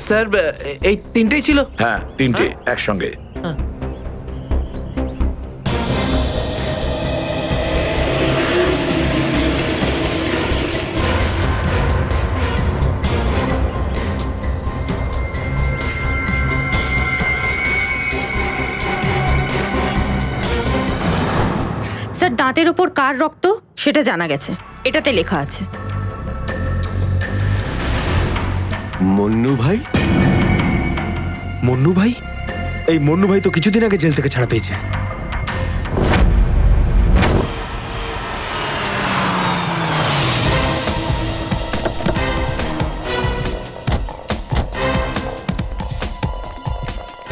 Sir এই তিনটেই ছিল। হ্যাঁ, তিনটে একসঙ্গে। স্যার, দাঁতের উপর কার রক্ত সেটা জানা গেছে, এটাতে লেখা আছে। মন্নু ভাই? মন্নু ভাই? এই মন্নু ভাই তো কিছুদিন আগে জেল থেকে ছাড়া পেয়েছে।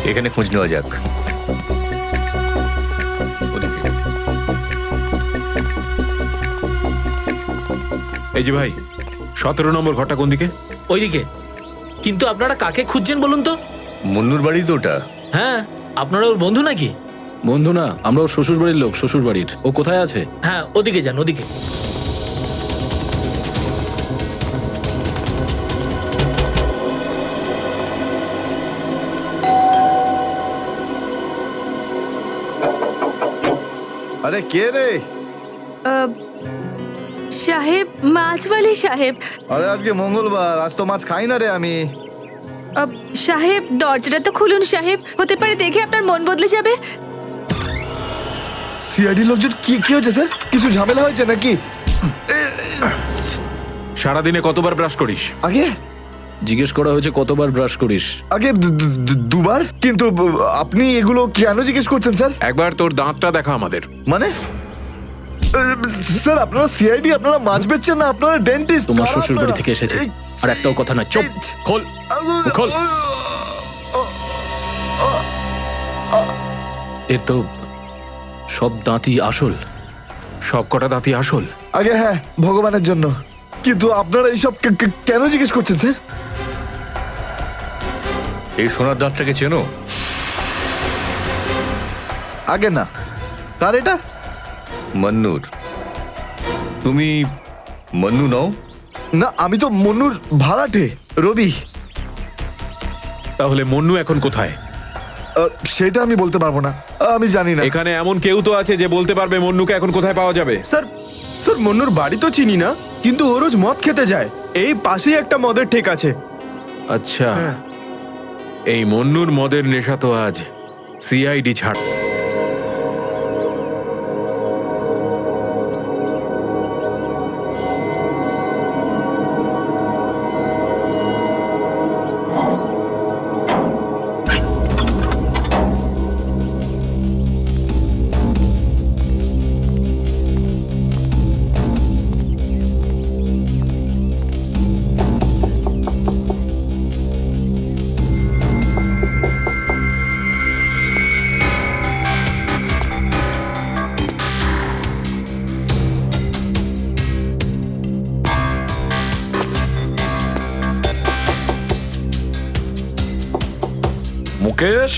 এখানে খোঁজ নেওয়া যাক। এই যে ভাই, 17 নম্বর ঘরটা কোন দিকে? ওইদিকে। কিন্তু আপনারা কাকে খুঁজছেন বলুন তো? মুন্নুর বাড়ি তো ওটা। হ্যাঁ, আপনারা ওর বন্ধু নাকি? বন্ধু না, আমরা ওর শ্বশুর বাড়ির লোক। শ্বশুর বাড়ির। ও কোথায় আছে? হ্যাঁ, ওদিকে যান, ওদিকে। আরে কে রে? সাহেব, মাছওয়ালি সাহেব। আরে আজকে মঙ্গলবার, আজ তো মাছ খাই না রে আমি। সাহেব, দরজাটা তো খুলুন সাহেব, হতে পারে দেখে আপনার মন বদলে যাবে। সিআইডি লোকজন কি কি হয়েছে স্যার? কিছু ঝামেলা হয়েছে নাকি? সারাদিনে কতবার ব্রাশ করিস? আগে জিজ্ঞেস করা হয়েছে কতবার ব্রাশ করিস। আগে দুবার। কিন্তু আপনি এগুলো কেন জিজ্ঞেস করছেন স্যার? একবার তোর দাঁতটা দেখা আমাদের। মানে স্যার, আপনারা সিআইডি, আপনারা মাছ বেচছেন না, আপনারা ডেন্টিস্ট? তোমার শ্বশুর বাড়ি থেকে এসেছে, আর একটাও কথা না। চুপ, খোল খোল। এর তো সব দাঁতই আসল। সব কটা দাঁতই আসল? আগে হ্যাঁ, ভগবানের জন্য। কিন্তু আপনারা এইসব কেন জিজ্ঞেস করছেন স্যার? এই সোনার দাঁতটাকে চেনো? আগে না। কার এটা? মন্নুর। তুমি মন্নু নও? না, আমি তো মন্নুর ভাড়াটে, রবি। তাহলে মন্নু এখন কোথায়? সেটা আমি বলতে পারবো না, আমি জানি না। এখানে এমন কেউ তো আছে যে বলতে পারবে মন্নুকে এখন কোথায় পাওয়া যাবে? স্যার, স্যার মন্নুর বাড়ি তো চিনি না, কিন্তু ও রোজ মদ খেতে যায়। এই পাশেই একটা মদের ঠেক আছে। আচ্ছা, এই মন্নুর মদের নেশা তো আজ সিআইডি ছাড়। মুকেশ,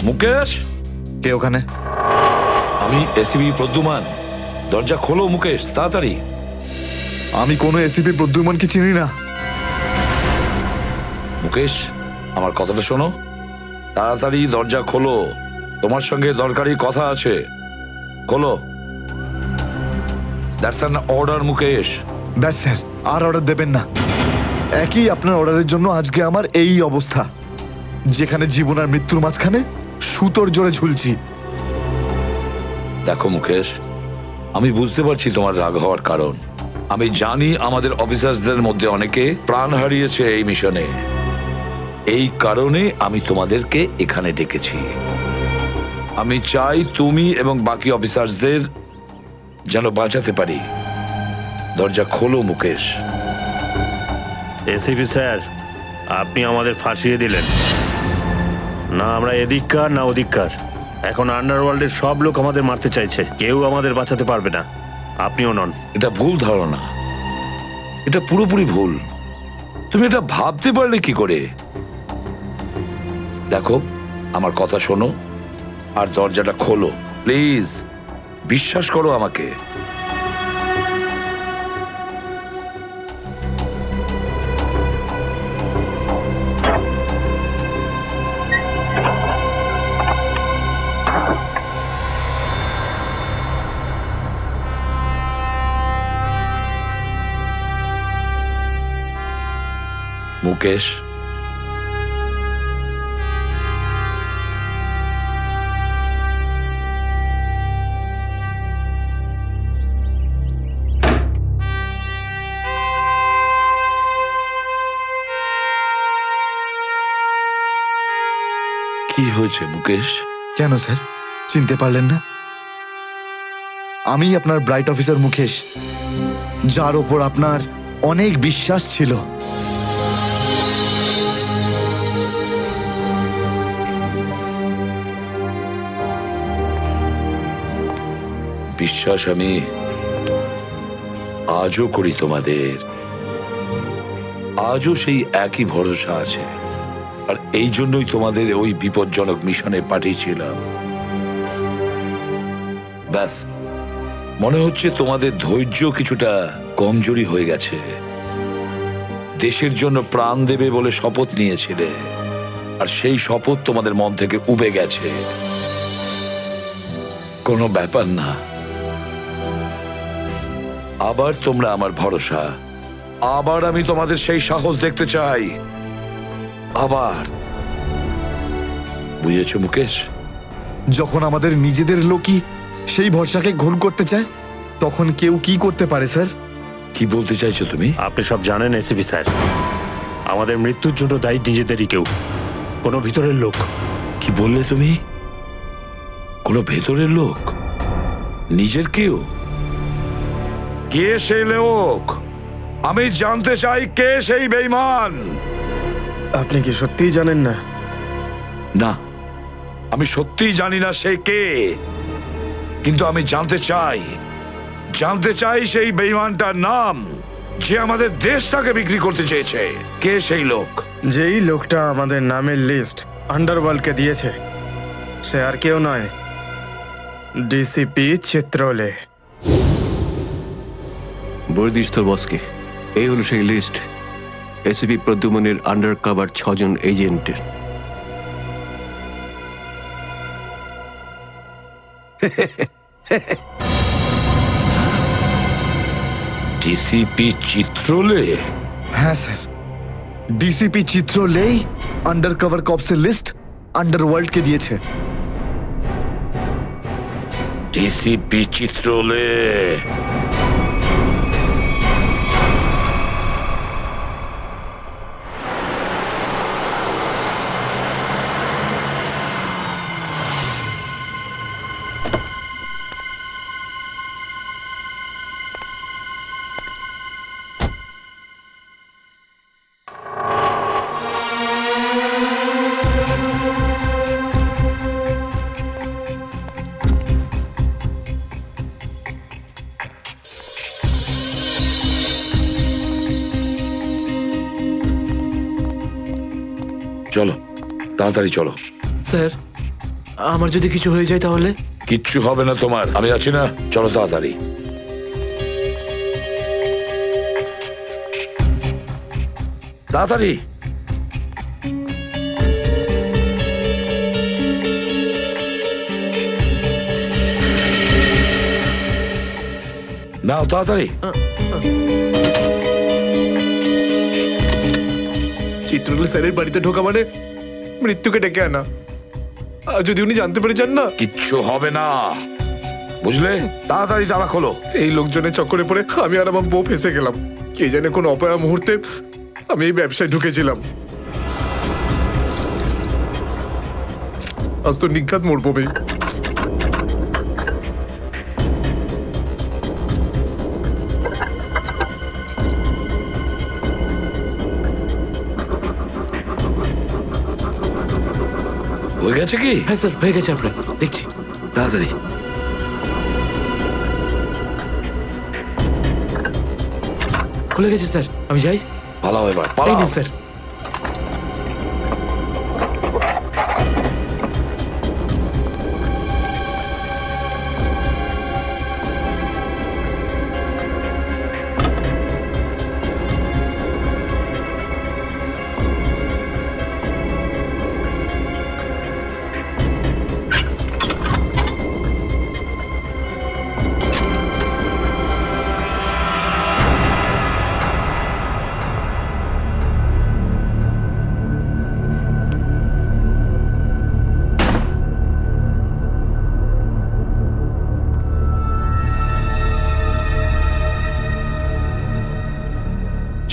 মুকেশ। কে ওখানে? আমি এসিবি প্রদ্যুমান। দরজা খোলো মুকেশ, তাড়াতাড়ি। আমি কোনো এসিপি প্রদ্যুমানকে চিনি না। মুকেশ, আমার কথাটা শোনো। তাড়াতাড়ি দরজা খোলো, তোমার সঙ্গে দরকারি কথা আছে। খোলো। That's an order Mukesh. ব্যাস স্যার, আর অর্ডার দেবেন না। একই আপনার অর্ডারের জন্য আজকে আমার এই অবস্থা, যেখানে জীবন আর মৃত্যুর মাঝখানে সুতোর জোরে ঝুলছি। দেখো মুকেশ, আমি বুঝতে পারছি তোমার রাগ হওয়ার কারণ। আমি জানি আমাদের অফিসারদের মধ্যে অনেকে প্রাণ হারিয়েছে এই মিশনে। এই কারণে আমি তোমাদেরকে এখানে ডেকেছি। আমি চাই তুমি এবং বাকি অফিসারদের যেন বাঁচাতে পারি। দরজা খোলো মুকেশ। এসিপি স্যার, আপনি আমাদের ফাঁসিয়ে দিলেন। না আমরা এদিককার না ওদিককার, এখন আন্ডারওয়ার্ল্ডের সব লোক আমাদের মারতে চাইছে, কেউ আমাদের বাঁচাতে পারবে না, আপনিও নন। এটা ভুল ধারণা, এটা পুরোপুরি ভুল। তুমি এটা ভাবতে পারলে কি করে? দেখো, আমার কথা শোনো আর দরজাটা খোলো প্লিজ। বিশ্বাস করো আমাকে। মুকেশ, কি হয়েছে মুকেশ? কেন স্যার চিনতে পারলেন না? আমি আপনার ব্রাইট অফিসার মুকেশ, যার ওপর আপনার অনেক বিশ্বাস ছিল। বিশ্বাস আমি আজও করি তোমাদের, আজও সেই একই ভরসা আছে। আর এই জন্যই তোমাদের ওই বিপজ্জনক মিশনে পাঠিয়েছিলাম। ব্যাস, মনে হচ্ছে তোমাদের ধৈর্য কিছুটা কমজোরি হয়ে গেছে। দেশের জন্য প্রাণ দেবে বলে শপথ নিয়েছিলে, আর সেই শপথ তোমাদের মন থেকে উবে গেছে। কোনো ব্যাপার না, আবার তোমরা আমার ভরসা, আবার আমি তোমাদের সেই সাহস দেখতে চাই। আবার, বুঝেছো মুকেশ? যখন আমাদের নিজেদের লোকই সেই ভরসাকে ঘোর করতে চায়, তখন কেউ কি করতে পারে স্যার? কি বলতে চাইছো তুমি? আপনি সব জানেন এসিপি স্যার, আমাদের মৃত্যুর জন্য দায়ী নিজেদেরই কেউ, কোনো ভিতরের লোক। কি বললে তুমি? কোনো ভেতরের লোক? নিজের কেউ? কে সেই লোক? আমি জানতে চাই কে সেই বেঈমান। আপনি কি সত্যিই জানেন না? না, আমি সত্যিই জানি না সে কে, কিন্তু আমি জানতে চাই সেই বেঈমানটার নাম, যে আমাদের দেশটাকে বিক্রি করতে চেয়েছে। কে সেই লোক? যেই লোকটা আমাদের নামের লিস্ট আন্ডারওয়ার্ল্ডকে দিয়েছে, সে আর কেউ নয়, ডিসিপি চিত্রলে। বর্দিস্ত বসকে, এই হলো সেই লিস্ট এসিপি প্রদ্যুমনের আন্ডার কভার 6 জন এজেন্টের। ডিসিপি চিত্রলে? হ্যাঁ স্যার, ডিসিপি চিত্রলেই আন্ডার কভার কপসের লিস্ট আন্ডারওয়ার্ল্ডকে দিয়েছে। ডিসিপি চিত্রলে? চলো, তাড়াতাড়ি চলো। স্যার, আমার যদি কিছু হয়ে যায় তাহলে? কিচ্ছু হবে না তোমার, আমি আছি না। চলো তাড়াতাড়ি। তাড়াতাড়ি। নাও তাড়াতাড়ি। চিত্রলে স্যারের বাড়িতে ঢোকা মানে মৃত্যুকে ডেকে আনা। আর যদি উনি জানতে পেরে যান না? কিচ্ছু হবে না, বুঝলে? তাড়াতাড়ি তালা খোলো। এই লোকজনের চক্করে পড়ে আমি আর আমার বউ ফেসে গেলাম। কে জানে কোন অপয়া মুহূর্তে আমি এই ব্যবসায় ঢুকেছিলাম। আজ তো নিঘাত মরবো বে। হয়ে গেছে কি? হ্যাঁ স্যার হয়ে গেছে আপনার দেখছি। তাড়াতাড়ি। খুলে গেছে স্যার, আমি যাই। পালাও এবার, এই পালাও। নিন স্যার।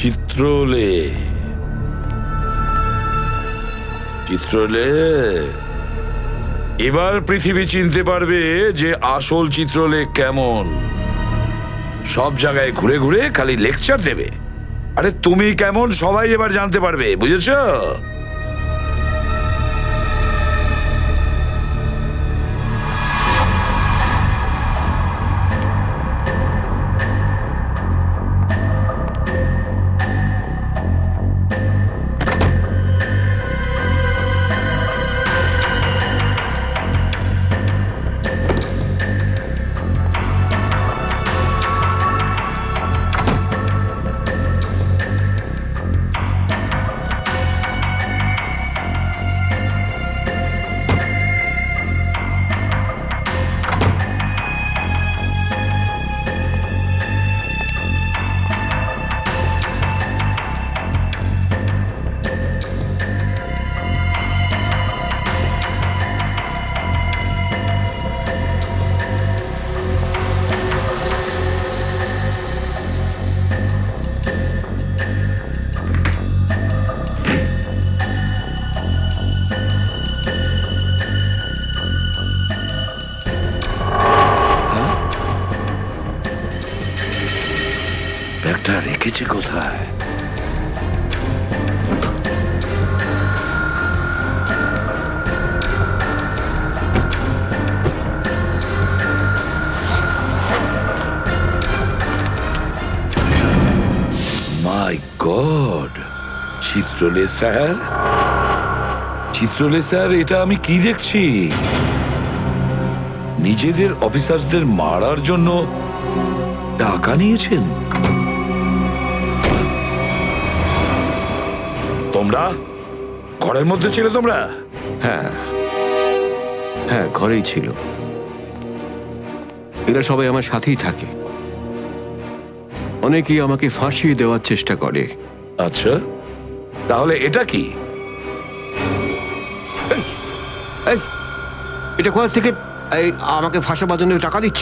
চিত্রলে, চিত্রলে, এবার পৃথিবী চিনতে পারবে যে আসল চিত্রলে কেমন। সব জায়গায় ঘুরে ঘুরে খালি লেকচার দেবে। আরে তুমি কেমন সবাই এবার জানতে পারবে, বুঝেছো? ব্যাগটা রেখেছে কোথায়? মাই গড, চিত্রলে স্যার, চিত্রলে স্যার, এটা আমি কি দেখছি? নিজেদের অফিসারদের মারার জন্য টাকা নিয়েছেন তোমরা? ঘরের মধ্যে ছিল তোমরা? হ্যাঁ হ্যাঁ, ঘরেই ছিল। এরা সবাই আমার সাথেই থাকে। অনেকেই আমাকে ফাঁসিয়ে দেওয়ার চেষ্টা করে। আচ্ছা, তাহলে এটা কি? এই, এটা কোথা থেকে এই আমাকে ফাঁসাবার জন্য টাকা দিচ্ছ?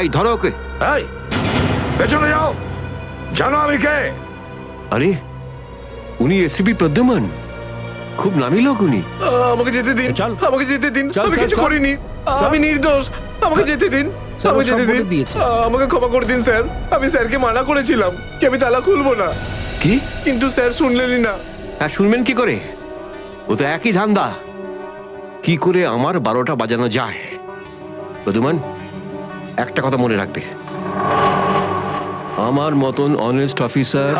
এই ধরো ওকে। এই, পেছনে যাও, জানো আমি কে? আরে, উনি এসিপি প্রদ্যুমন, খুব নামি লোক উনি। আমাকে যেতে দিন, চল। আমাকে যেতে দিন, চল, আমি চল, কিছু চল। করিনি, আমি নির্দোষ, আমাকে যেতে দিন, স্যার, ও আমাকে সব যেতে দিন, বলে দিয়েছে। আমাকে ক্ষমা করে দিন স্যার। আমি স্যারকে মানা করেছিলাম কি আমি তালা খুলবো না, কি? কিন্তু স্যার শুনলেনই না। হ্যাঁ, শুনবেন কি করে? ও তো একই ধান্দা। কি করে আমার 12টা বাজানো যায়? প্রদ্যুমন, একটা কথা মনে রাখবে, আমার মতন honest officer,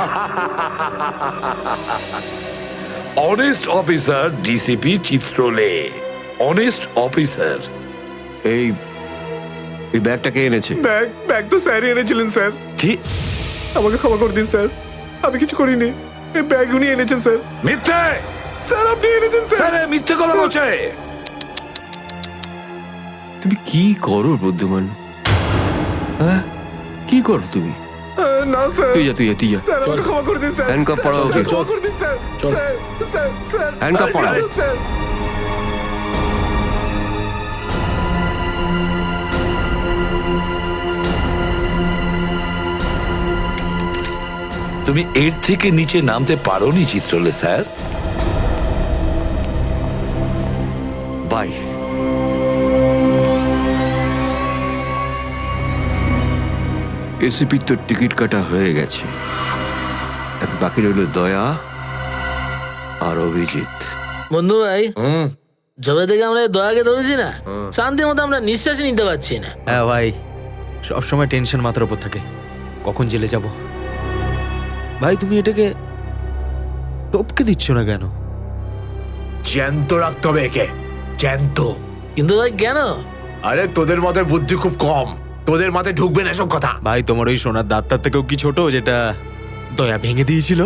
honest officer DCP Chitrole, honest officer. এই এই ব্যাগটাকে এনেছে। ব্যাগ তো স্যারই এনেছিলেন স্যার। কি? আমাকে ক্ষমা করে দিন স্যার, আমি কিছু করিনি। এই ব্যাগ উনি এনেছেন স্যার। মিথ্যে! স্যার আপনি এনেছেন স্যার। স্যার, এ মিথ্যে কথা বলছে। তুমি কি করো প্রদ্যুমন? হ্যাঁ, কি করো তুমি? না স্যার, তুই যা, তুই যা, তুই যা। স্যার আমাকে ক্ষমা করে দিন স্যার। হ্যান্ডকাফ স্যার, পরাও স্যার, ওকে। ক্ষমা করে দিন sir. Sir, sir, sir, handcuff আমি পরাও। নির্দোষ, স্যার। তুমি এর থেকে নিচে নামতে পারোনি চিত্রলে স্যার। বাই। এসিপির তো টিকিট কাটা হয়ে গেছে, বাকি রইল দয়া আর অভিজিৎ। বন্ধু ভাই, যবে থেকে আমরা এই দয়াকে ধরেছি না, শান্তি মতো আমরা নিঃশ্বাসই নিতে পারছি না। হ্যাঁ ভাই, সব সময় টেনশন মাথার উপর থাকে, কখন জেলে যাব। ভাই তুমি এটাকে টপকে দিচ্ছ না কেন? জ্যান্ত রাখতে হবে একে, জ্যান্ত। কিন্তু ভাই কেন? আরে তোদের মাথায় বুদ্ধি খুব কম, তোদের মাথায় ঢুকবে না এসব কথা। ভাই তোমার ওই সোনার দাঁতটার থেকেও কি ছোট যেটা দয়া ভেঙে দিয়েছিল?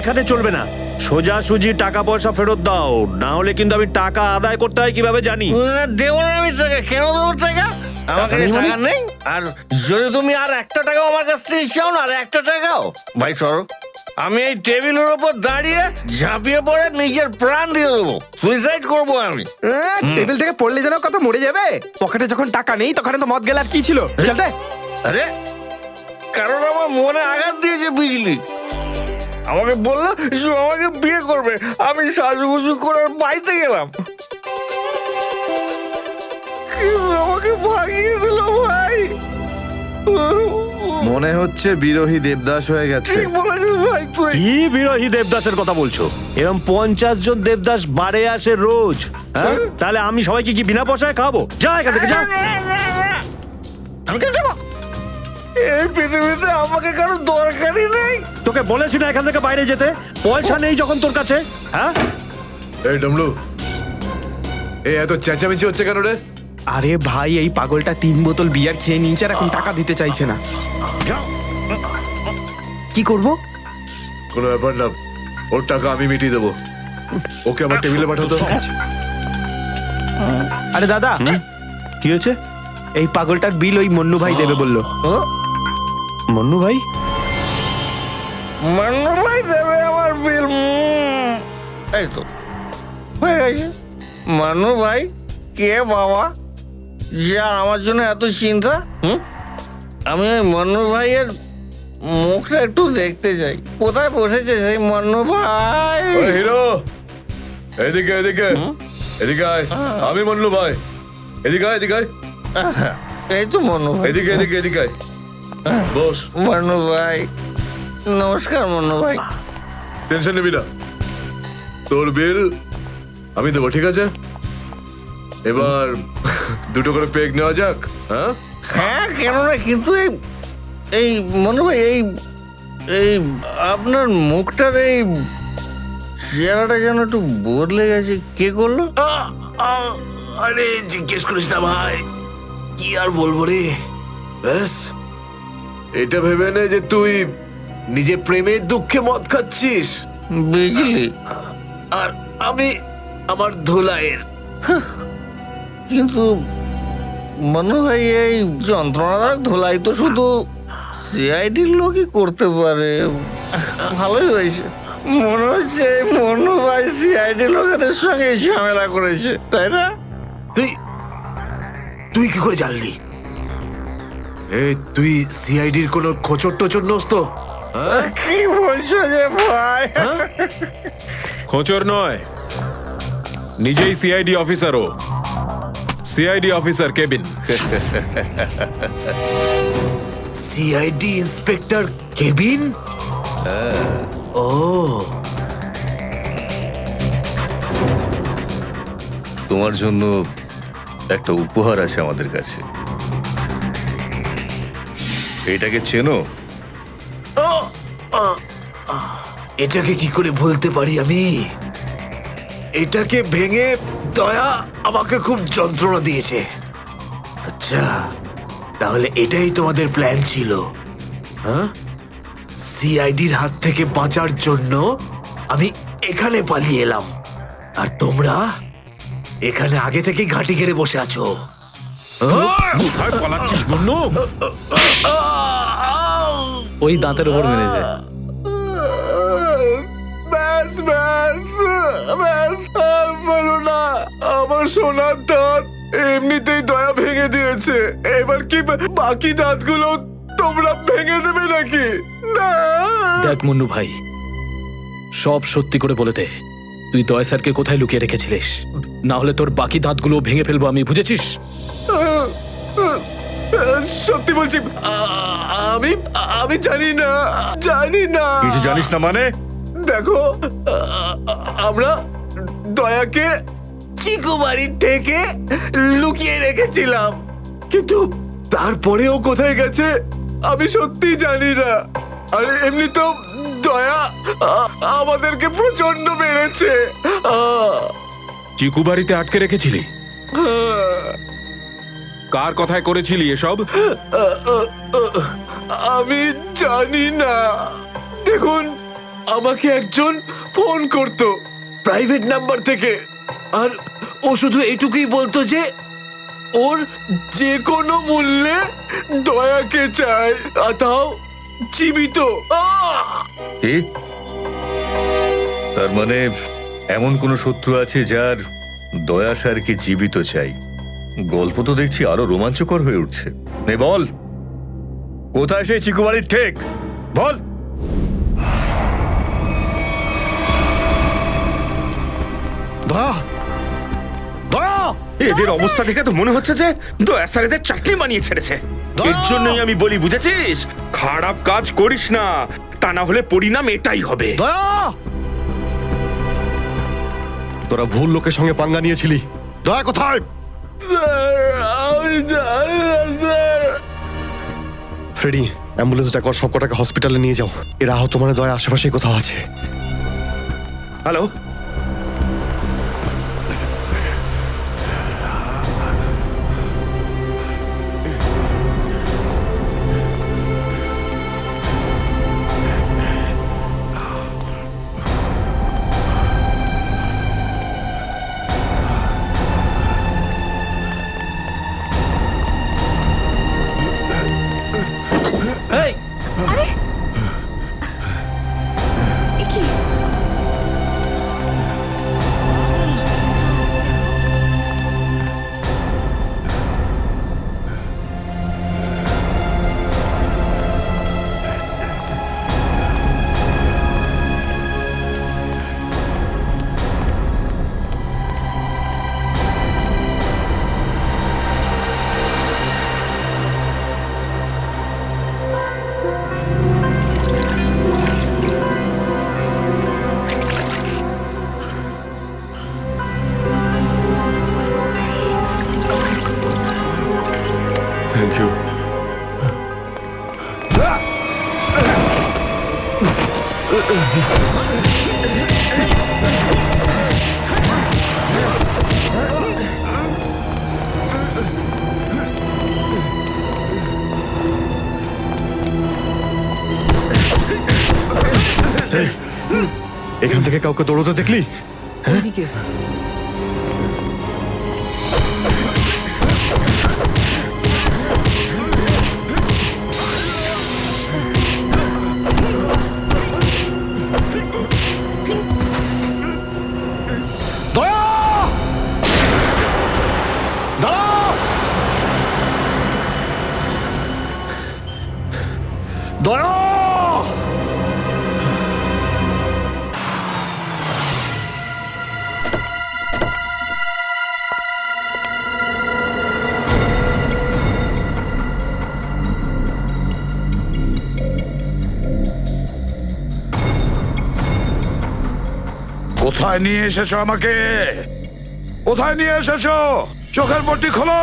এখানে চলবে না, সোজাসুজি টাকা পয়সা ফেরত দাও, না হলে কিন্তু আমি টাকা আদায় করতে হয় কিভাবে জানি। দেবো না আমি টাকা, কেন দেবো টাকা? আমার কাছে টাকা নেই। আর যদি তুমি আর একটা টাকাও আমার কাছ থেকে চাও না, আর একটা টাকাও, ভাই সরো, আমি এই টেবিলের উপর দাঁড়িয়ে ঝাঁপিয়ে পড়ে নিজের প্রাণ দিয়ে দেবো, সুইসাইড করবো আমি। টেবিল থেকে পড়লে যেন কত মরে যাবে। পকেটে যখন টাকা নেই তখন তো মদ গেলে আর কি ছিল? চলতে আরে কারণ আমার মনে আঘাত দিয়েছে বিজলি, আমাকে বললো যে আমাকে বিয়ে করবে, আমি সাজুগুজু করে বাড়িতে গেলাম, কিন্তু আমাকে ভাগিয়ে দিল ভাই। মনে হচ্ছে বিরোহী দেবদাস হয়ে গেছে। ঠিক বলেছিস ভাই তুই। কি বিরোহী দেবদাসের কথা বলছো? এরকম 50 জন দেবদাস বাড়ে আসে রোজ, হ্যাঁ? তাহলে আমি সবাইকে কি বিনা পয়সায় খাবো? যা এখান থেকে যা। আমি কেন যাবো? এই পৃথিবীতে আমাকে কারো দরকারই নেই। তোকে বলেছি না এখান থেকে বাইরে যেতে? পয়সা নেই যখন তোর কাছে, হ্যাঁ? এই ডমলু, এই এত চেঁচামেচি হচ্ছে কেন রে? আরে ভাই, এই পাগলটা 3 বোতল বিয়ার খেয়ে নিয়েছে আর এখন টাকা দিতে চাইছে না। কি করব? কোনো ব্যাপার না, ওর টাকা আমি মিটিয়ে দেবো। ওকে আমার টেবিলে পাঠাতো। আরে দাদা, কি হয়েছে? এই পাগলটার বিল ওই মন্নু ভাই দেবে বললো। মন্নু ভাই? মান্নু ভাই দেবে আমার বিল। এই তো হয়ে গেছে। মান্নু ভাই কে বাবা, যা আমার জন্য এত চিন্তা? আমি ওই মান্নু ভাইয়ের মুখটা একটু দেখতে চাই। কোথায় বসেছে সেই মান্নু ভাই? ওই হিরো, এদিকে এদিকে এদিকে আয়। আমি মন্নু ভাই, এদিকে আয়, এদিকে আয়। এই তো মান্নু ভাই। এদিকে এদিকে এদিকে আয়। বস। মান্নু ভাই নমস্কার। মান্নু ভাই টেনশন নিবি না, তোর বিল আমি দেবো, ঠিক আছে? এবার দুটো করে পেগ নেওয়া যাক। হ্যাঁ হ্যাঁ, কেন না, কিন্তু এই মনে ভাই এই আপনার মুখটার এই চেহারাটা যেন একটু বদলে গেছে। কে করলো? আরে জিজ্ঞেস করিস না ভাই, কি আর বলবো রে। ব্যাস, এটা ভেবে নে যে তুই নিজে প্রেমের দুঃখে মদ খাচ্ছিস, বুঝলি? আর আমি আমার ধুলাইয়ের। কিন্তু মনে হয় এই যন্ত্রণাদায়ক ধোলাই তো শুধু সিআইডির লোকই করতে পারে। ভালোই হয়েছে, মনে হচ্ছে মনু ভাই সিআইডি লোকেদের সঙ্গে ঝামেলা করেছে, তাই না? তুই তুই কি করে জানলি? এই তুই সিআইডির কোনো খোঁচর টোচর নোস তো? কি বলছো যে ভাই? খোঁচর নয়, নিজেই সিআইডি অফিসার। ও CID officer cabin. CID inspector cabin? ও, তোমার জন্য একটা উপহার আছে আমাদের কাছে। এটাকে চেনো? এটাকে কি করে ভুলতে পারি আমি? এটাকে ভেঙে দয়া আমাকে খুব যন্ত্রণা দিয়েছে। আচ্ছা, তাহলে এটাই তোমাদের প্ল্যান ছিল? হ্যাঁ, সিআইডির হাত থেকে বাঁচার জন্য আমি এখানে পালিয়ে এলাম, আর তোমরা এখানে আগে থেকে ঘাঁটি ঘেরে বসে আছো। কোথায় পালাচ্ছিস মন্নু? ওই দাঁতের উপর মেরেছে। ব্যাস ব্যাস ব্যাস, আর পারো না। আমার সোনার দাঁত এমনিতেই দয়া ভেঙে দিয়েছে, এবার কি বাকি দাঁতগুলো তোমরা ভেঙে দেবে নাকি? না। দেখ মন্নু ভাই, সব সত্যি করে বলে দে, তুই দয়া স্যারকে কোথায় লুকিয়ে রেখেছিলিস? না হলে তোর বাকি দাঁতগুলো ভেঙে ফেলবো আমি, বুঝেছিস? সত্যি বলছি, আমি আমি জানি না, জানি না। কিছু জানিস না মানে? দেখো, আমরা দয়াকে চিকু বাড়ির থেকে লুকিয়ে রেখেছিলাম, কিন্তু তারপরেও কোথায় গেছে আমি সত্যি জানি না। আর এমনি তো দয়া আমাদেরকে প্রচন্ড মেরেছে। চিকু বাড়িতে আটকে রেখেছিলি? কার কথায় করেছিলি এসব? আমি জানি না। দেখুন, আমাকে একজন ফোন করত প্রাইভেট নাম্বার থেকে, আর ও শুধু এটুকুই বলতো যে ওর যে কোনো মূল্যে দয়াকে চায়, আর তাও জীবিত। ঠিক, তার মানে এমন কোন শত্রু আছে যার দয়া স্যারকে জীবিত চাই। গল্প তো দেখছি আরো রোমাঞ্চকর হয়ে উঠছে। নে বল, কোথায় সেই চিকু বাড়ির ঠেক? বল। দয়া, দয়া! এদের অবস্থা দেখে তো মনে হচ্ছে যে দয়া স্যার এদের চাটনি বানিয়ে ছেড়েছে। এর জন্যই আমি বলি, বুঝেছিস? খারাপ কাজ করিস না, তা না হলে পরিণাম এটাই হবে। তোরা ভুল লোকের সঙ্গে পাঙ্গা নিয়েছিলি। দয়া কোথায়? ফ্রেডি, অ্যাম্বুলেন্স ডাকো, সব কটাকে হসপিটালে নিয়ে যাও। এরা আহত মানে দয়া আশেপাশে কোথাও আছে। হ্যালো, বলছি। Thank you. এখান থেকে কাউকে দৌড়তে দেখলি? কোথায় নিয়ে এসেছো আমাকে? কোথায় নিয়ে এসেছো? চোখের পট্টি খোলো।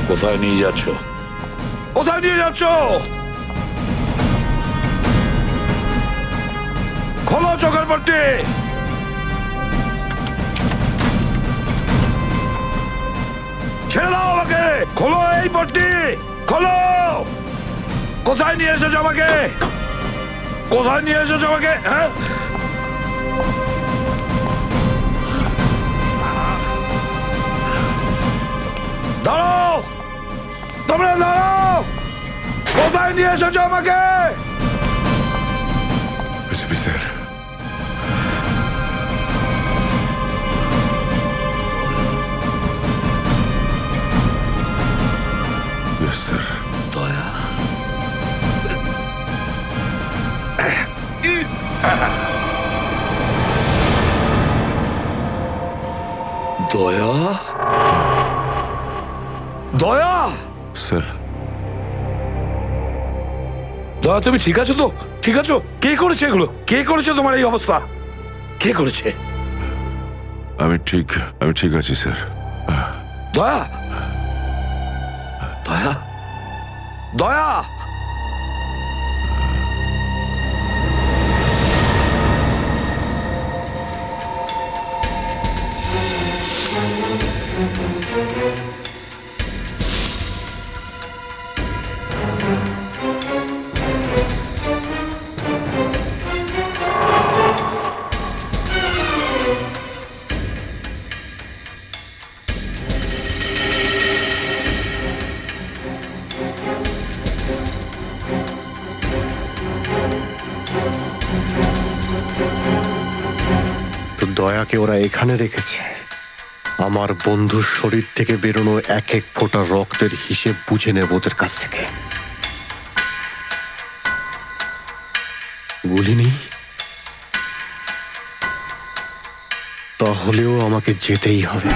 কোথায় নিয়ে যাচ্ছ? কোথায় নিয়ে যাচ্ছ? খোলো চোখের পট্টি। ছেড়ে দাও আমাকে। খোলো এই পট্টি, খোলো। কোথায় নিয়ে এসেছো আমাকে? কোথায় নিয়ে এসেছো আমাকে? হ্যাঁ, দাঁড়াও, তোমরা দাঁড়াও। কোথায় নিয়ে এসেছো আমাকে? স্যার, স্যার, দয়া, দয়া, দয়া, স্যার, দয়া, তুমি ঠিক আছো তো? ঠিক আছো? কে করেছে এগুলো? কে করেছে তোমার এই অবস্থা? কে করেছে? আমি ঠিক আছি স্যার। দয়া, দয়া, দয়া, তো দয়াকে ওরা এখানে রেখেছে। আমার বন্ধুর শরীর থেকে বেরোনো এক এক ফোঁটা রক্তের হিসেব বুঝে নেব ওদের কাছ থেকে। গুলি নেই, তাহলেও আমাকে যেতেই হবে।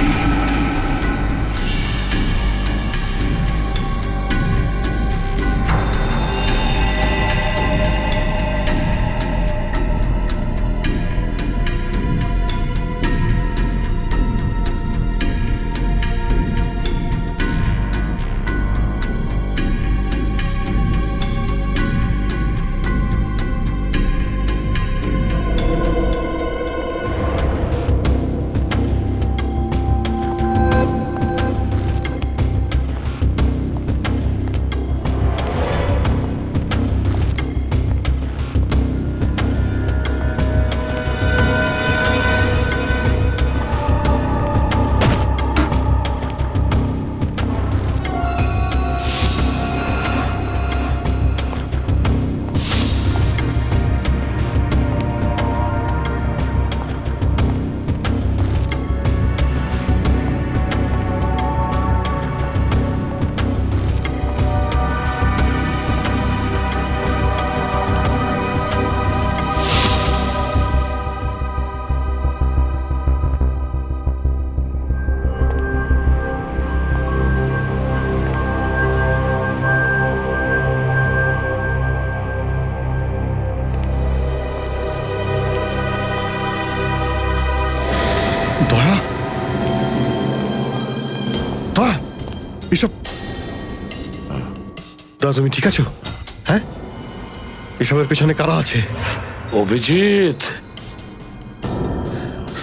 দাদা তুমি ঠিক আছো? হ্যাঁ, এসবের পেছনে কারা আছে? অভিজিৎ,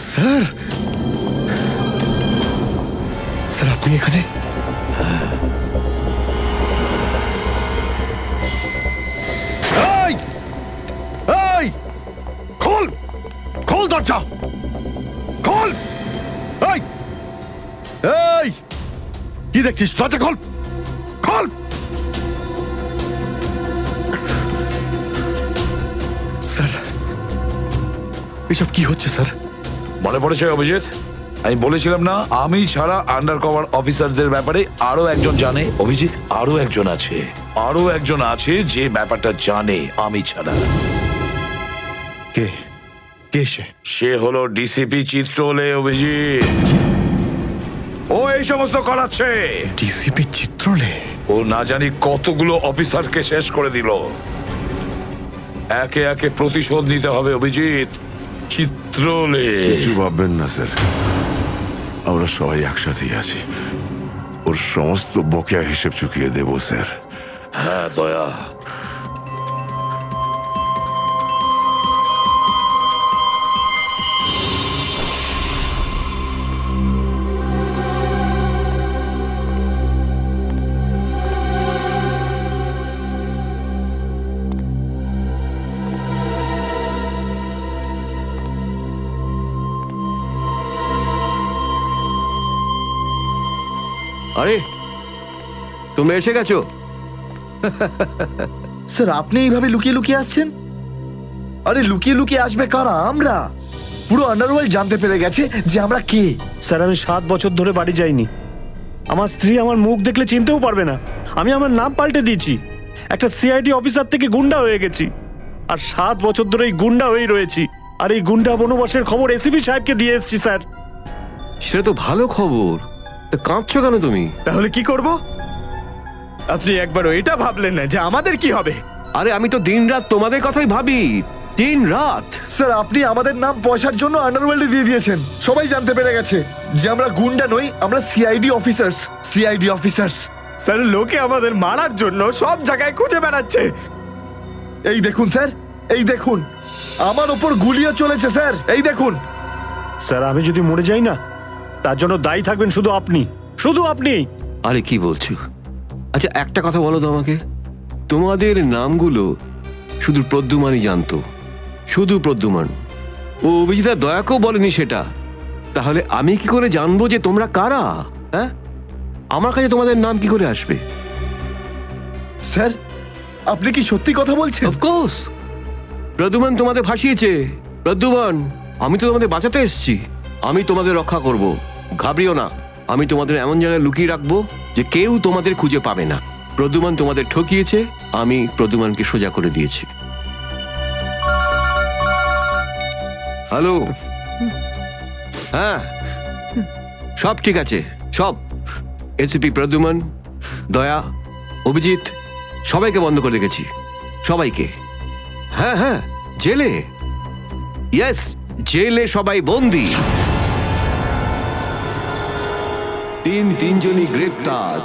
স্যার, স্যার আপনি এখানে? এই! এই! খোল! খোল দরজা! খোল! এই! এই! কি দেখছিস? দরজা খোল! খোল! স্যার, এসব কি হচ্ছে স্যার? মনে পড়েছে অভিজিৎ? আমি বলেছিলাম না আমি ছাড়া আন্ডার কভার অফিসারদের ব্যাপারে আরো একজন জানে। অভিজিৎ, আরো একজন আছে, আরো একজন আছে যে ব্যাপারটা জানে আমি ছাড়া। কে? কে সে? সে হলো ডিসিপি চিত্রলে। অভিজিৎ, ও এই সমস্ত করাচ্ছে। ডিসিপি চিত্রলে? ও না জানি কতগুলো অফিসারকে শেষ করে দিল। একে একে প্রতিশোধ নিতে হবে অভিজিৎ। চিত্রলে। কিছু ভাববেন না স্যার, আমরা সবাই একসাথেই আছি। ওর সমস্ত বকেয়া হিসেব চুকিয়ে দেব স্যার। হ্যাঁ দয়া। আরে তুমি এসে গেছো? স্যার আপনি এইভাবে লুকিয়ে লুকিয়ে আসছেন? আরে লুকিয়ে লুকিয়ে আসবে কারা? আমরা। পুরো আন্ডারওয়ার্ল্ড জানতে পেরে গেছে যে আমরা কে। স্যার আমি 7 বছর ধরে বাড়ি যাইনি। আমার স্ত্রী আমার মুখ দেখলে চিনতেও পারবে না। আমি আমার নাম পাল্টে দিয়েছি, একটা সিআইডি অফিসার থেকে গুন্ডা হয়ে গেছি। আর 7 বছর ধরে এই গুন্ডা হয়েই রয়েছি। আর এই গুন্ডা বনবাসের খবর এসিপি সাহেবকে দিয়ে এসেছি স্যার। সেটা তো ভালো খবর, তা কাঁদছো কেন তুমি? তাহলে কি করব? আপনি একবারও এটা ভাবলেন না যে আমাদের কি হবে? আরে আমি তো দিনরাত তোমাদের কথাই ভাবি, দিনরাত। স্যার আপনি আমাদের নাম পয়সার জন্য আন্ডারওয়ার্ল্ডে দিয়ে দিয়েছেন। সবাই জানতে পেরে গেছে যে আমরা গুন্ডা নই, আমরা CID officers. CID officers. Sir লোকে আমাদের মারার জন্য সব জায়গায় খুঁজে বেড়াচ্ছে। এই দেখুন স্যার, এই দেখুন, আমার ওপর গুলিও চলেছে স্যার, এই দেখুন। স্যার আমি যদি মরে যাই না, তার জন্য দায়ী থাকবেন শুধু আপনি, শুধু আপনি। আরে কি বলছো? আচ্ছা একটা কথা বলো তো আমাকে, তোমাদের নামগুলো শুধু প্রদ্যুমানই জানতো, শুধু প্রদ্যুমান। ও অভিজিৎ আর দয়াকেও বলেনি সেটা। তাহলে আমি কি করে জানবো যে তোমরা কারা? হ্যাঁ, আমার কাছে তোমাদের নাম কি করে আসবে? স্যার আপনি কি সত্যি কথা বলছেন? অফকোর্স, প্রদ্যুমান তোমাদের ফাঁসিয়েছে। প্রদ্যুমান, আমি তো তোমাদের বাঁচাতে এসেছি, আমি তোমাদের রক্ষা করব, ঘাবড়িও না। আমি তোমাদের এমন জায়গায় লুকিয়ে রাখবো যে কেউ তোমাদের খুঁজে পাবে না। প্রদ্যুমান তোমাদের ঠকিয়েছে, আমি প্রদ্যুমানকে সোজা করে দিয়েছি। হ্যালো, হ্যাঁ সব ঠিক আছে, সব। এসিপি প্রদ্যুমান, দয়া, অভিজিৎ সবাইকে বন্ধ করে রেখেছি, সবাইকে। হ্যাঁ হ্যাঁ, জেলে, ইয়েস জেলে সবাই বন্দি। তিনজনই গ্রেপ্তার।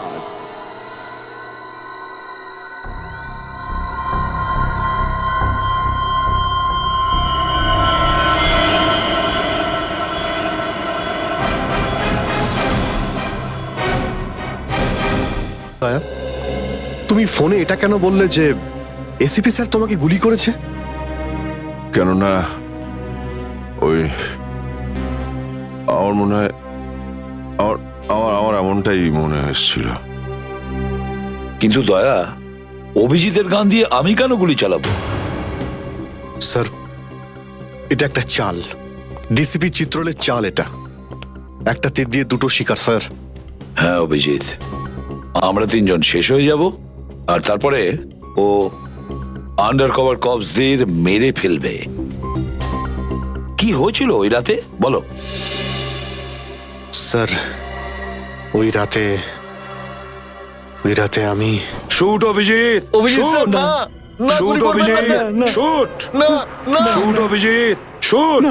তুমি ফোনে এটা কেন বললে যে এসিপি স্যার তোমাকে গুলি করেছে? কেননা ওই আমার মনে হয় আমার এমনটাই মনে এসেছিল। কিন্তু দয়া, অভিজিতের গান দিয়ে আমি কেন গুলি চালাবো? স্যার এটা একটা চাল, ডিসিপি চিত্রলের চাল। এটা একটা তীর দিয়ে দুটো শিকার স্যার। হ্যাঁ অভিজিৎ, আমরা 3 জন শেষ হয়ে যাব, আর তারপরে ও আন্ডার কভার কপসদের মেরে ফেলবে। কি হয়েছিল ওই রাতে বলো? স্যার ওই রাতে আমি শুট অভিজিৎ, অভিজিৎ স্যার, না না, শুট গুলি করবেন না অভিজিৎ, স্যার। শুট, না না, শুট অভিজিৎ, শুট।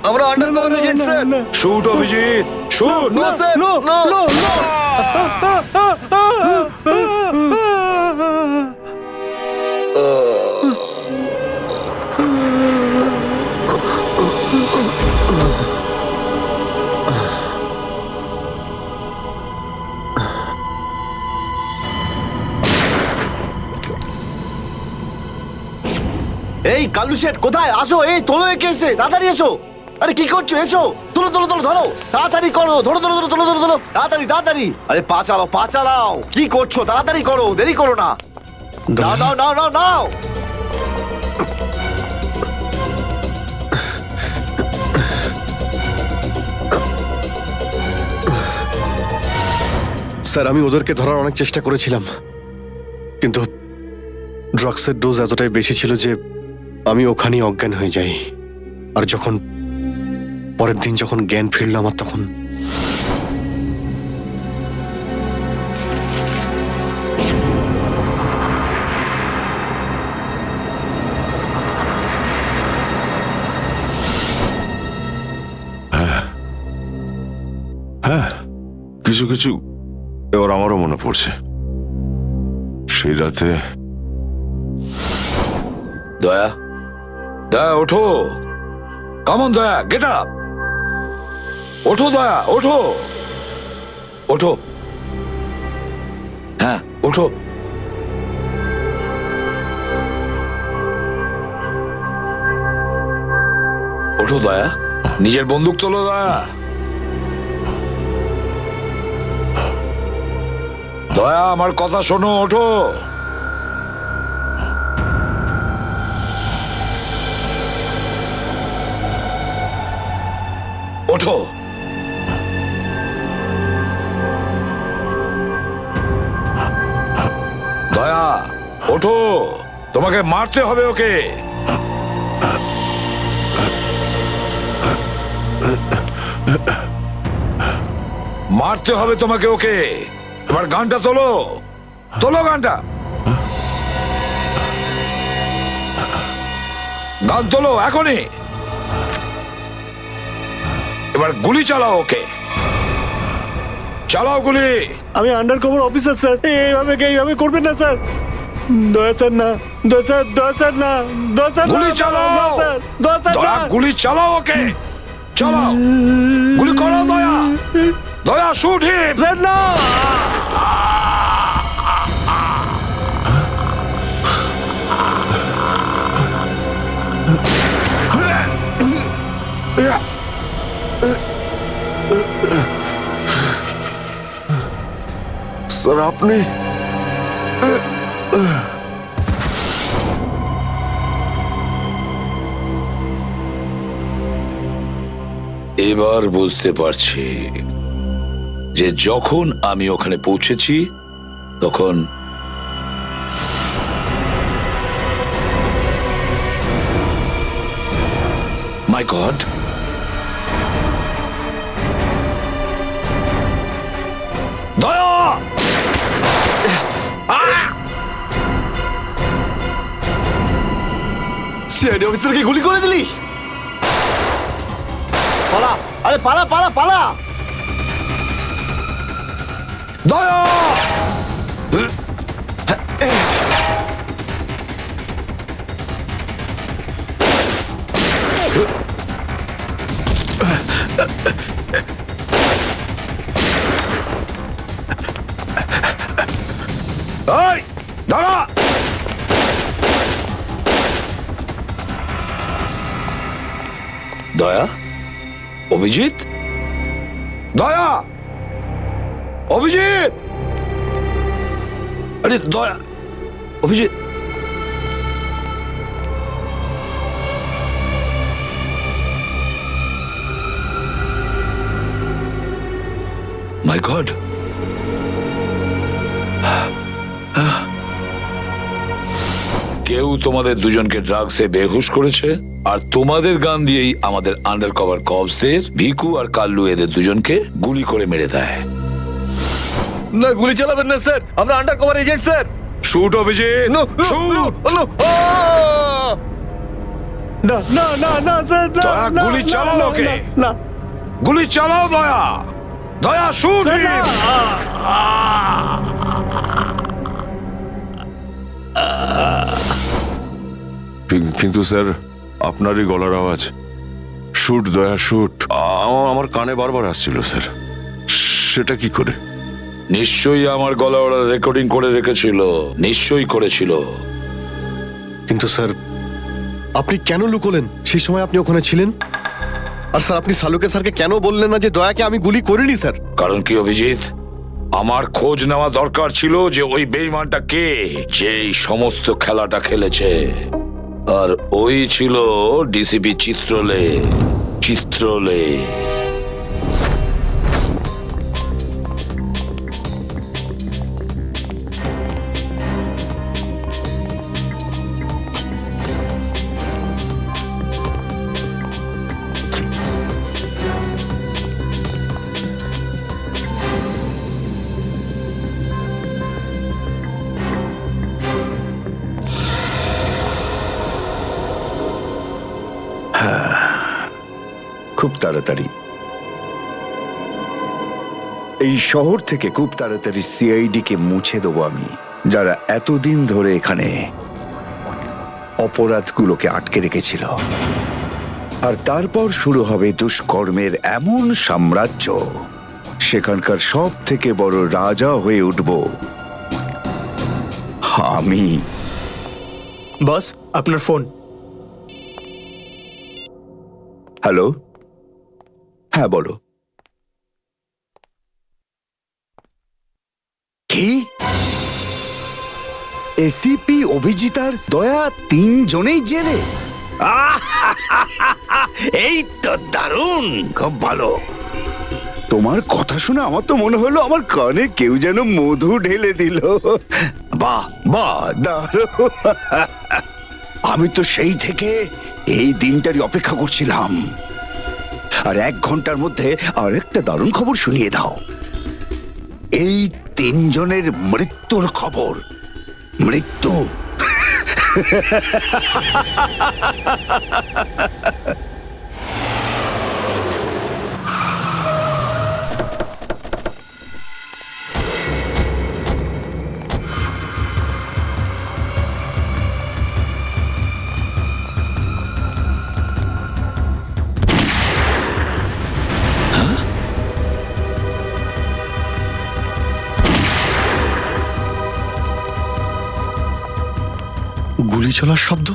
আমরা under cover agent sir. Shoot Abhijit, shoot. না স্যার, না। এই কালু শেঠ কোথায়? আসো, এই তোলো একে, এসে তাড়াতাড়ি এসো। আরে কি করছো? এসো, তোলো তোলো তোলো, ধরো তাড়াতাড়ি করো, ধরো ধরো ধরো, তোলো ধরো ধরো, তাড়াতাড়ি তাড়াতাড়ি। আরে পা চালাও, পা চালাও, কি করছো? তাড়াতাড়ি করো, দেরি করো না। নাও নাও নাও নাও নাও। স্যার, আমি ওদেরকে ধরার অনেক চেষ্টা করেছিলাম, কিন্তু ড্রাগসের ডোজ এতটাই বেশি ছিল যে আমি ওখানেই অজ্ঞান হয়ে যাই। আর যখন পরের দিন যখন জ্ঞান ফিরল আমার, তখন হ্যাঁ, কিছু কিছু এবার আমারও মনে পড়ছে। সেই রাতে দয়া, দয়া ওঠো, কামন দয়া, গেট আপ, ওঠো দয়া, ওঠো, ওঠো, হ্যাঁ ওঠো। ওঠো দয়া, নিজের বন্দুক তোলো দয়া। দয়া আমার কথা শোনো, ওঠো। ওঠো। দয়া ওঠো, তোমাকে মারতে হবে ওকে। মারতে হবে তোমাকে ওকে। এবার গানটা তোলো, তোলো গানটা, গান তোলো এখনই। এবার গুলি চালাও ওকে, চালাও গুলি। আমি আন্ডার কভার অফিসার স্যার, এইভাবে করবেন না স্যার। দয়া স্যার না, দয়া স্যার, দয়া স্যার না, দয়া স্যার, গুলি চালাও স্যার, দয়া স্যার না। গুলি চালাও ওকে, চালাও গুলি করো দয়া, দয়া শুট হিম। স্যার না। স্যার আপনি এবার বুঝতে পারছি যে যখন আমি ওখানে পৌঁছেছি তখন মাই গড, দয়া, সিআইডি অফিসারকে গুলি করে দিলি? পালা, আরে পালা পালা পালা। দয়া, এই দাঁড়া। দয়া, অভিজিৎ, দয়া, অভিজিৎ, আরে দয়া, অভিজিৎ, মাই গড, কেউ তোমাদের দুজনকে ড্রাগসে বেহুশ করেছে, আর তোমাদের গান দিয়েই আমাদের আন্ডার কভার কপসদের ভিকু আর কাল্লু এদের দুজনকে গুলি করে মেরে দেয়। না, গুলি চালাবেন না স্যার, আমরা under cover agent sir. Shoot Abhijit, shoot. না না না না স্যার, না, দয়া না, গুলি না, চালাও না, ওকে, না, গুলি চালাও দয়া, দয়া শুট স্যার, না। কিন্তু স্যার আপনারই গলার আওয়াজ, শুট দয়া শুট, আমার কানে বারবার আসছিল স্যার। সেটা কি করে? নিশ্চয়ই আমার গলা ওরা রেকর্ডিং করে রেখেছিল, নিশ্চয়ই করেছিল। কিন্তু স্যার আপনি কেন লুকোলেন? সেই সময় আপনি ওখানে ছিলেন। আর স্যার, আপনি সালুকে স্যারকে কেন বললেন না যে দয়াকে আমি গুলি করিনি স্যার? কারণ কি অভিজিৎ, আমার খোঁজ নেওয়া দরকার ছিল যে ওই বেঈমানটা কে, যে এই সমস্ত খেলাটা খেলেছে। আর ওই ছিল ডিসিপি চিত্রলে। চিত্রলে খুব তাড়াতাড়ি এই শহর থেকে খুব তাড়াতাড়ি সিআইডি কে মুছে দেবো আমি, যারা এতদিন ধরে এখানে অপরাধগুলোকে আটকে রেখেছিল। আর তারপর শুরু হবে দুষ্কর্মের এমন সাম্রাজ্য, সেখানকার সব থেকে বড় রাজা হয়ে উঠব আমি। বস, আপনার ফোন। হ্যালো, হ্যাঁ বলো। কি? এসিপি অভিজিতার দয়া 3 জনেই জেলে? এই তো দারুণ, খুব ভালো। তোমার কথা শুনে আমার তো মনে হলো আমার কানে কেউ যেন মধু ঢেলে দিল। বাহ বাহ, দারুণ। আমি তো সেই থেকে এই দিনটারই অপেক্ষা করছিলাম। আর 1 ঘন্টার মধ্যে আরেকটা দারুণ খবর শুনিয়ে দাও। এই 3 জনের মৃত্যুর খবর। মৃত্যু। গুলি চলার শব্দ।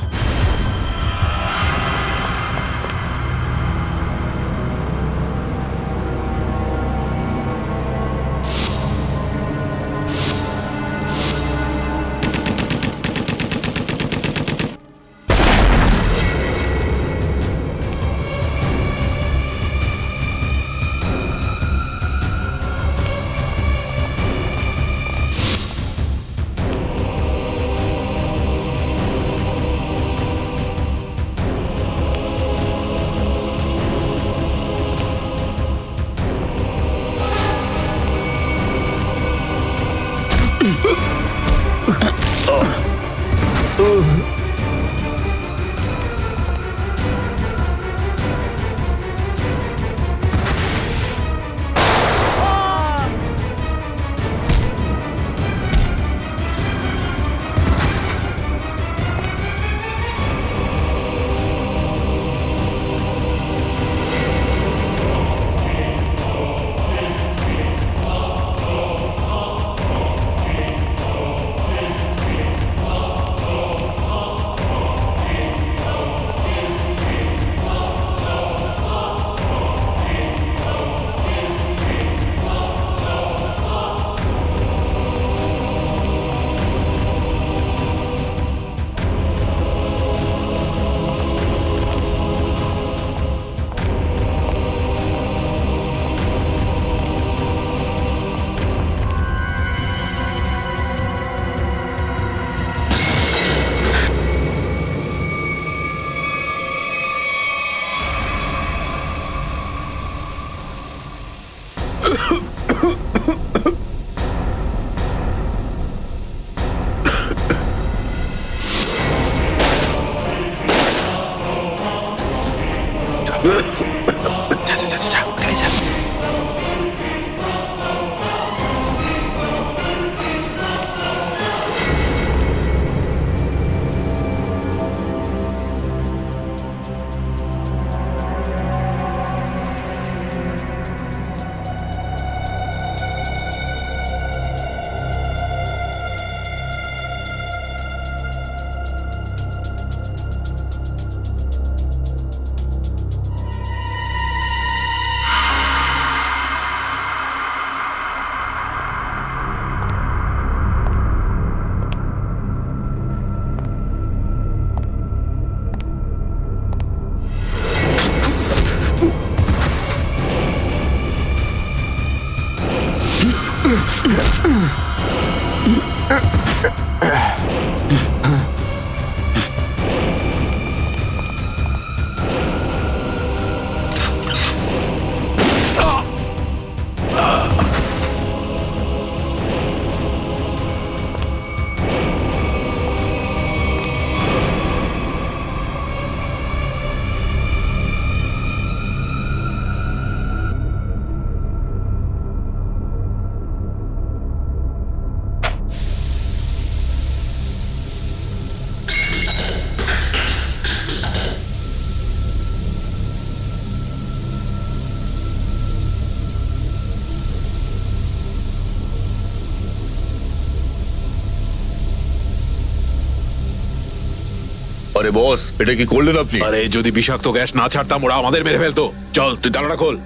আরে বস, এটা কি করলেন আপনি? আরে যদি বিষাক্ত গ্যাস না ছাড়তাম ওরা আমাদের মেরে ফেলতো। চল তুই তালাটা খোল।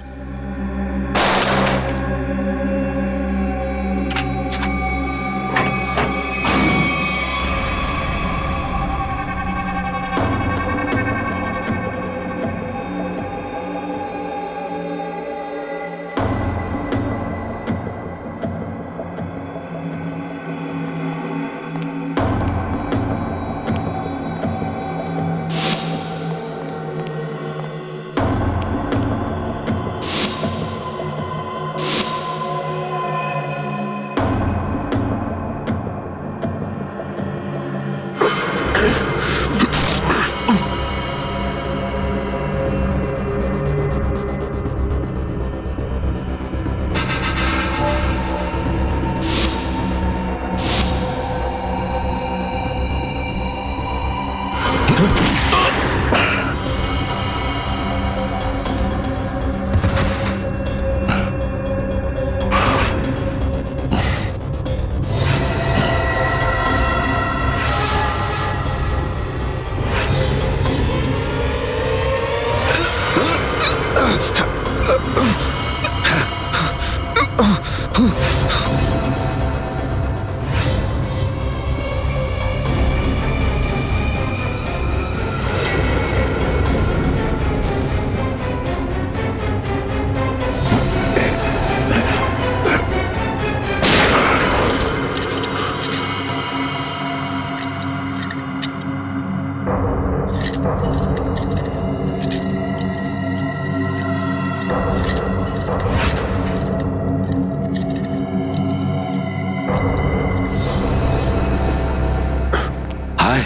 হায়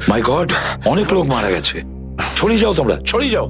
মাই গড, অনেক লোক মারা গেছে। ছড়িয়ে যাও তোমরা, ছড়িয়ে যাও।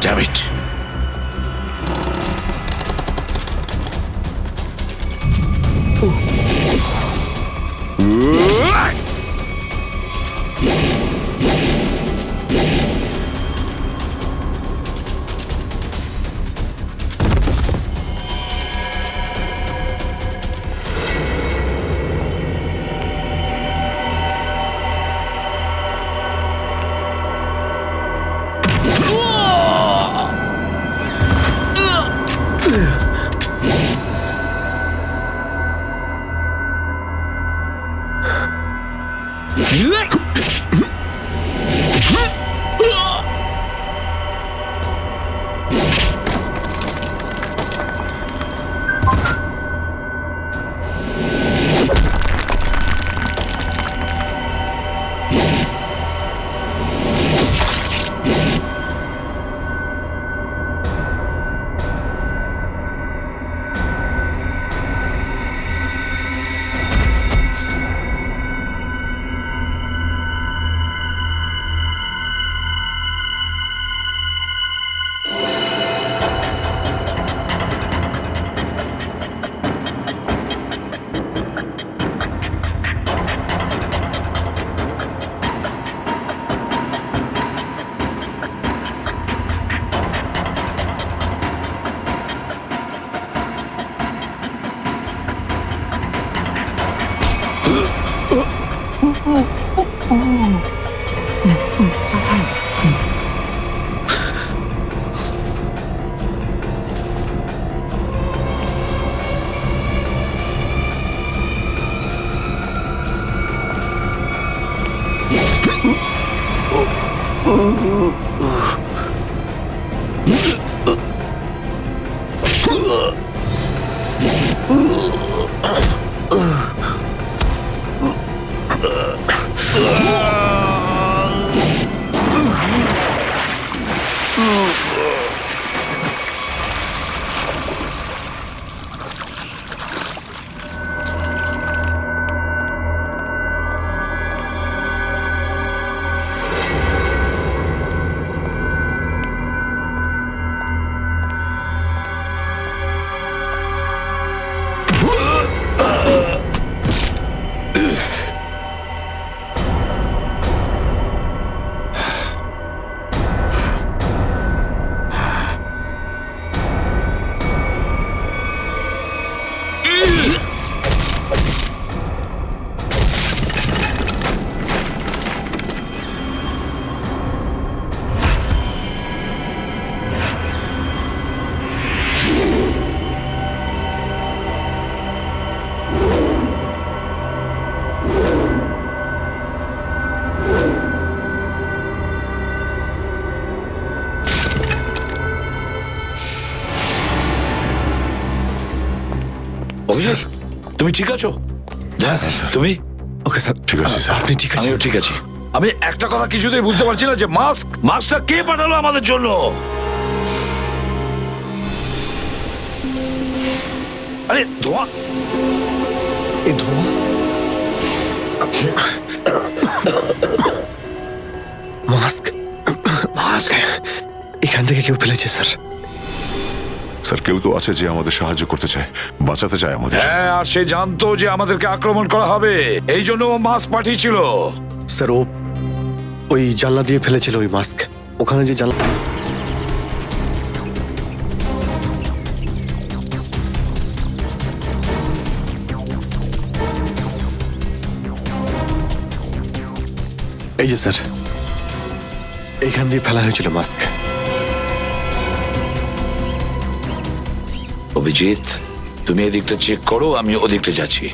Damn it. অভিজিৎ, তুমি ঠিক আছো? হ্যাঁ স্যার। তুমি? ওকে স্যার, ঠিক আছে স্যার। আপনি ঠিক আছে? আমিও ঠিক আছি। আমি একটা কথা কিছুতেই বুঝতে পারছি না যে মাস্কটা কে পাঠালো আমাদের জন্য? আরে ধোঁয়া, এই ধোঁয়া মাস্ক মাস্ক এখান থেকে কেউ ফেলেছে স্যার। স্যার কেউ তো আছে যে আমাদের সাহায্য করতে চায়, বাঁচাতে চায় আমাদের। হ্যাঁ, আর সে জানতো যে আমাদেরকে আক্রমণ করা হবে, এই জন্য ও মাস্ক পাঠিয়েছিল। স্যার ও ওই জানলা দিয়ে ফেলেছিল ওই মাস্ক। ওখানে যে জানলা, এই যে স্যার এইখান দিয়ে ফেলা হয়েছিল মাস্ক। অভিজিৎ, তুমি এদিকটা চেক করো, আমি ওদিকটা যাচ্ছি।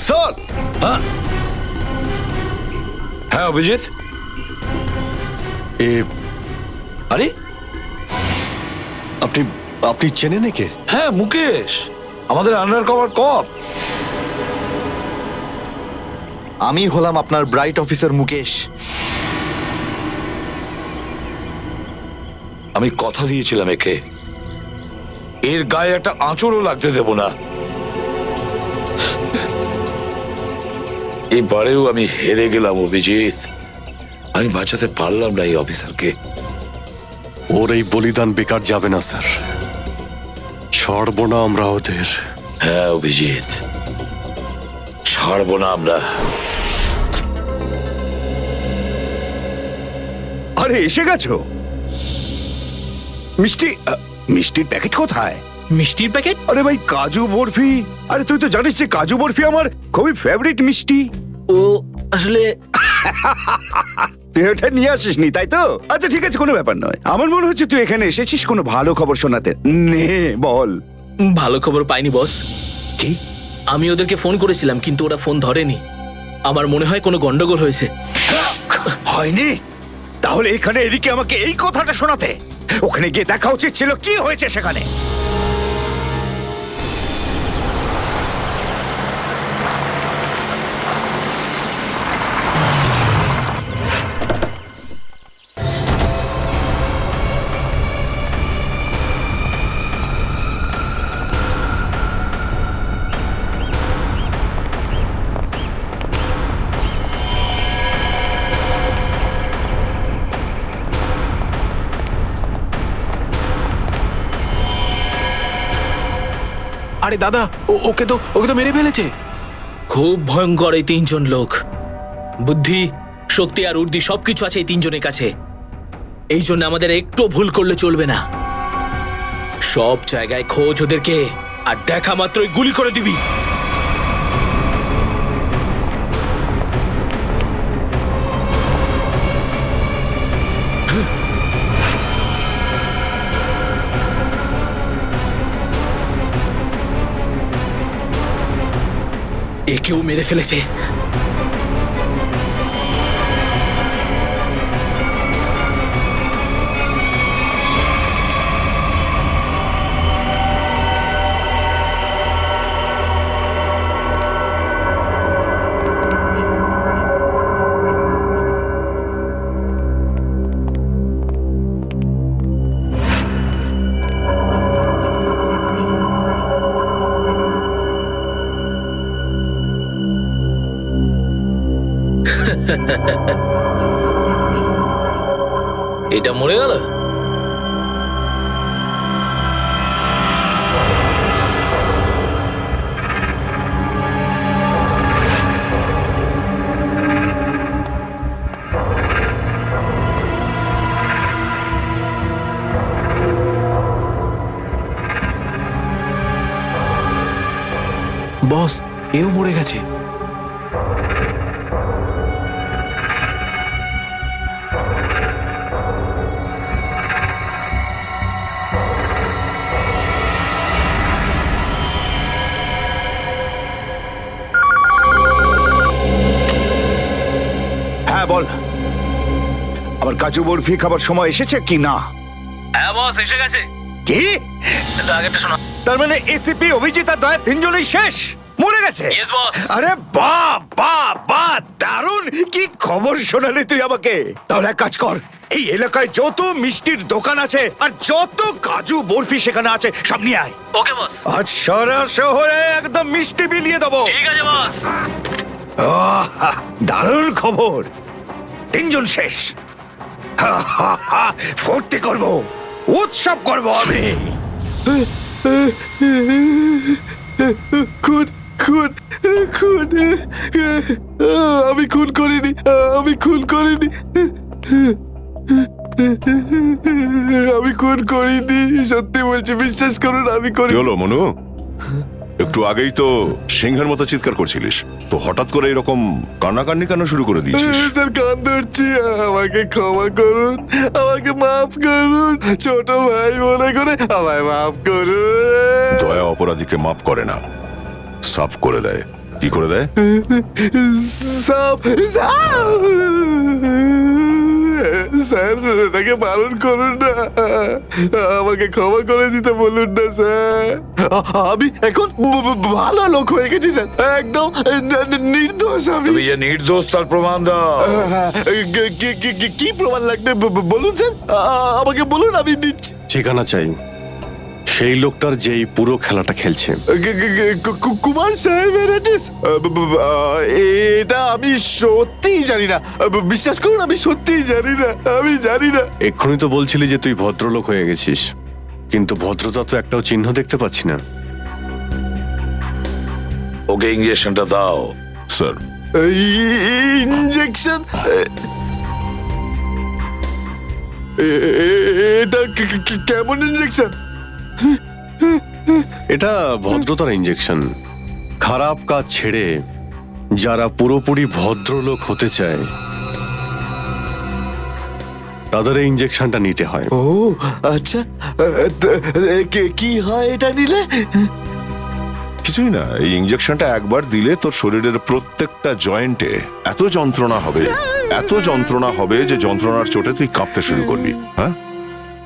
স্যার, হ্যাঁ অভিজিৎ। আরে আপনি আপনি চেনেন একে? হ্যাঁ, মুকেশ, আমাদের আন্ডার কভার কপ। আমি হলাম আপনার ব্রাইট অফিসার মুকেশ। আমি কথা দিয়েছিলাম একে, এর গায়ে একটা আঁচড়ও লাগতে দেব না। এবারেও আমি হেরে গেলাম অভিজিৎ। আমি বাঁচাতে পারলাম না এই অফিসারকে। ওর এই বলিদান বেকার যাবে না স্যার, ছাড়বো না আমরা ওদের। হ্যাঁ অভিজিৎ, ছাড়বো না আমরা। আরে এসে গেছো? মিষ্টির প্যাকেট কোথায়? মিষ্টির প্যাকেট? আরে ভাই, কাজু বরফি। আরে তুই তো জানিস যে কাজু বরফি আমার খুবই ফেভারিট মিষ্টি। ও আসলে তুই ওটা নিয়ে আসিসনি, তাই তো? আচ্ছা ঠিক আছে, কোনো ব্যাপার নয়। আমার মনে হচ্ছে তুই এখানে এসেছিস কোনো ভালো খবর শোনাতে। নে বল। ভালো খবর পাইনি বস। কি? আমি ওদেরকে ফোন করেছিলাম কিন্তু ওরা ফোন ধরেনি। আমার মনে হয় কোনো গন্ডগোল হয়েছে। হয়নি? তাহলে এখানে এদিকে আমাকে এই কথাটা শোনাতে? ওখানে গিয়ে দেখা উচিত ছিল কি হয়েছে সেখানে। আরে দাদা, ওকে তো মেরে ফেলেছে। খুব ভয়ঙ্কর এই তিনজন লোক। বুদ্ধি, শক্তি আর উর্দি সবকিছু আছে এই তিনজনের কাছে। এই জন্য আমাদের একটু ভুল করলে চলবে না। সব জায়গায় খোঁজ ওদেরকে, আর দেখা মাত্রই গুলি করে দিবি। একেও মেরে ফেলেছে। এটা মরে গেল। বস, এও মরে গেছে। হ্যাঁ বল, আবার কাজু বরফি খাবার সময় এসেছে কি না? হ্যাঁ বস, এসে গেছে। কি? আগেটা শোনা। তার মানে এসিপি, অভিজিৎ আর দয়া তিনজনই শেষ, মরে গেছে? Yes, boss. আরে বাহ বাহ বাহ, দারুণ! কি খবর শোনালি তুই আমাকে। তাহলে এক কাজ কর, এই এলাকায় যত মিষ্টির দোকান আছে আর যত কাজু বরফি সেখানে আছে সব নিয়ে আয়। ওকে বস। আজ সারা শহরে একদম মিষ্টি বিলিয়ে দেবো। ঠিক আছে বস। দারুণ খবর, তিনজন শেষ। ফুর্তি করবো, উৎসব করবো আমি। খুন খুন খুন, আমি খুন করিনি, আমি খুন করিনি, আমি খুন করিনি, সত্যি বলছি, বিশ্বাস করুন আমি কি করি। হলো মনু? একটু আগেই তো সিংহের মতো চিৎকার করছিলিস, তো হঠাৎ করে এরকম কান্নাকান্নি কেন শুরু করে দিয়েছিস? স্যার, কান ধরছি, আমাকে ক্ষমা করুন, আমাকে মাফ করুন, ছোট ভাই মনে করে আমায় মাফ করুন। দয়া অপরাধীকে মাফ করে না, সাফ করে দেয়। কি করে দেয়? সাপ সাপ, স্যার তাকে বারণ করুন না, আমাকে ক্ষমা করে দিতে বলুন না স্যার। আমি এখন ভালো লোক হয়ে গেছি স্যার, একদম নির্দোষ আমি। তুমি যে নির্দোষ তার প্রমাণ দাও। কি প্রমাণ লাগবে বলুন স্যার, আমাকে বলুন, আমি দিচ্ছি। ঠিকানা চাই সেই লোকটার যেই পুরো খেলাটা খেলছে। কুমার সাহেবের অ্যাড্রেস? এটা আমি সত্যিই জানি না, বিশ্বাস করুন, আমি সত্যিই জানি না, আমি জানি না। এক্ষুনি তো বলছিলি যে তুই ভদ্রলোক হয়ে গেছিস, কিন্তু ভদ্রতা তো একটাও চিহ্ন দেখতে পাচ্ছি না। ওকে ইঞ্জেকশনটা দাও। Sir, injection? এটা কেমন ইঞ্জেকশন? এটা ভদ্রতার ইঞ্জেকশন। খারাপ কাজ ছেড়ে যারা পুরোপুরি ভদ্রলোক হতে চায় তাদের এই ইঞ্জেকশনটা নিতে হয়। ও আচ্ছা, কি হয় এটা নিলে? কিছুই না, এই ইঞ্জেকশনটা একবার দিলে তোর শরীরের প্রত্যেকটা জয়েন্টে এত যন্ত্রণা হবে, এত যন্ত্রণা হবে যে যন্ত্রণার চোটে তুই কাঁপতে শুরু করবি। হ্যাঁ,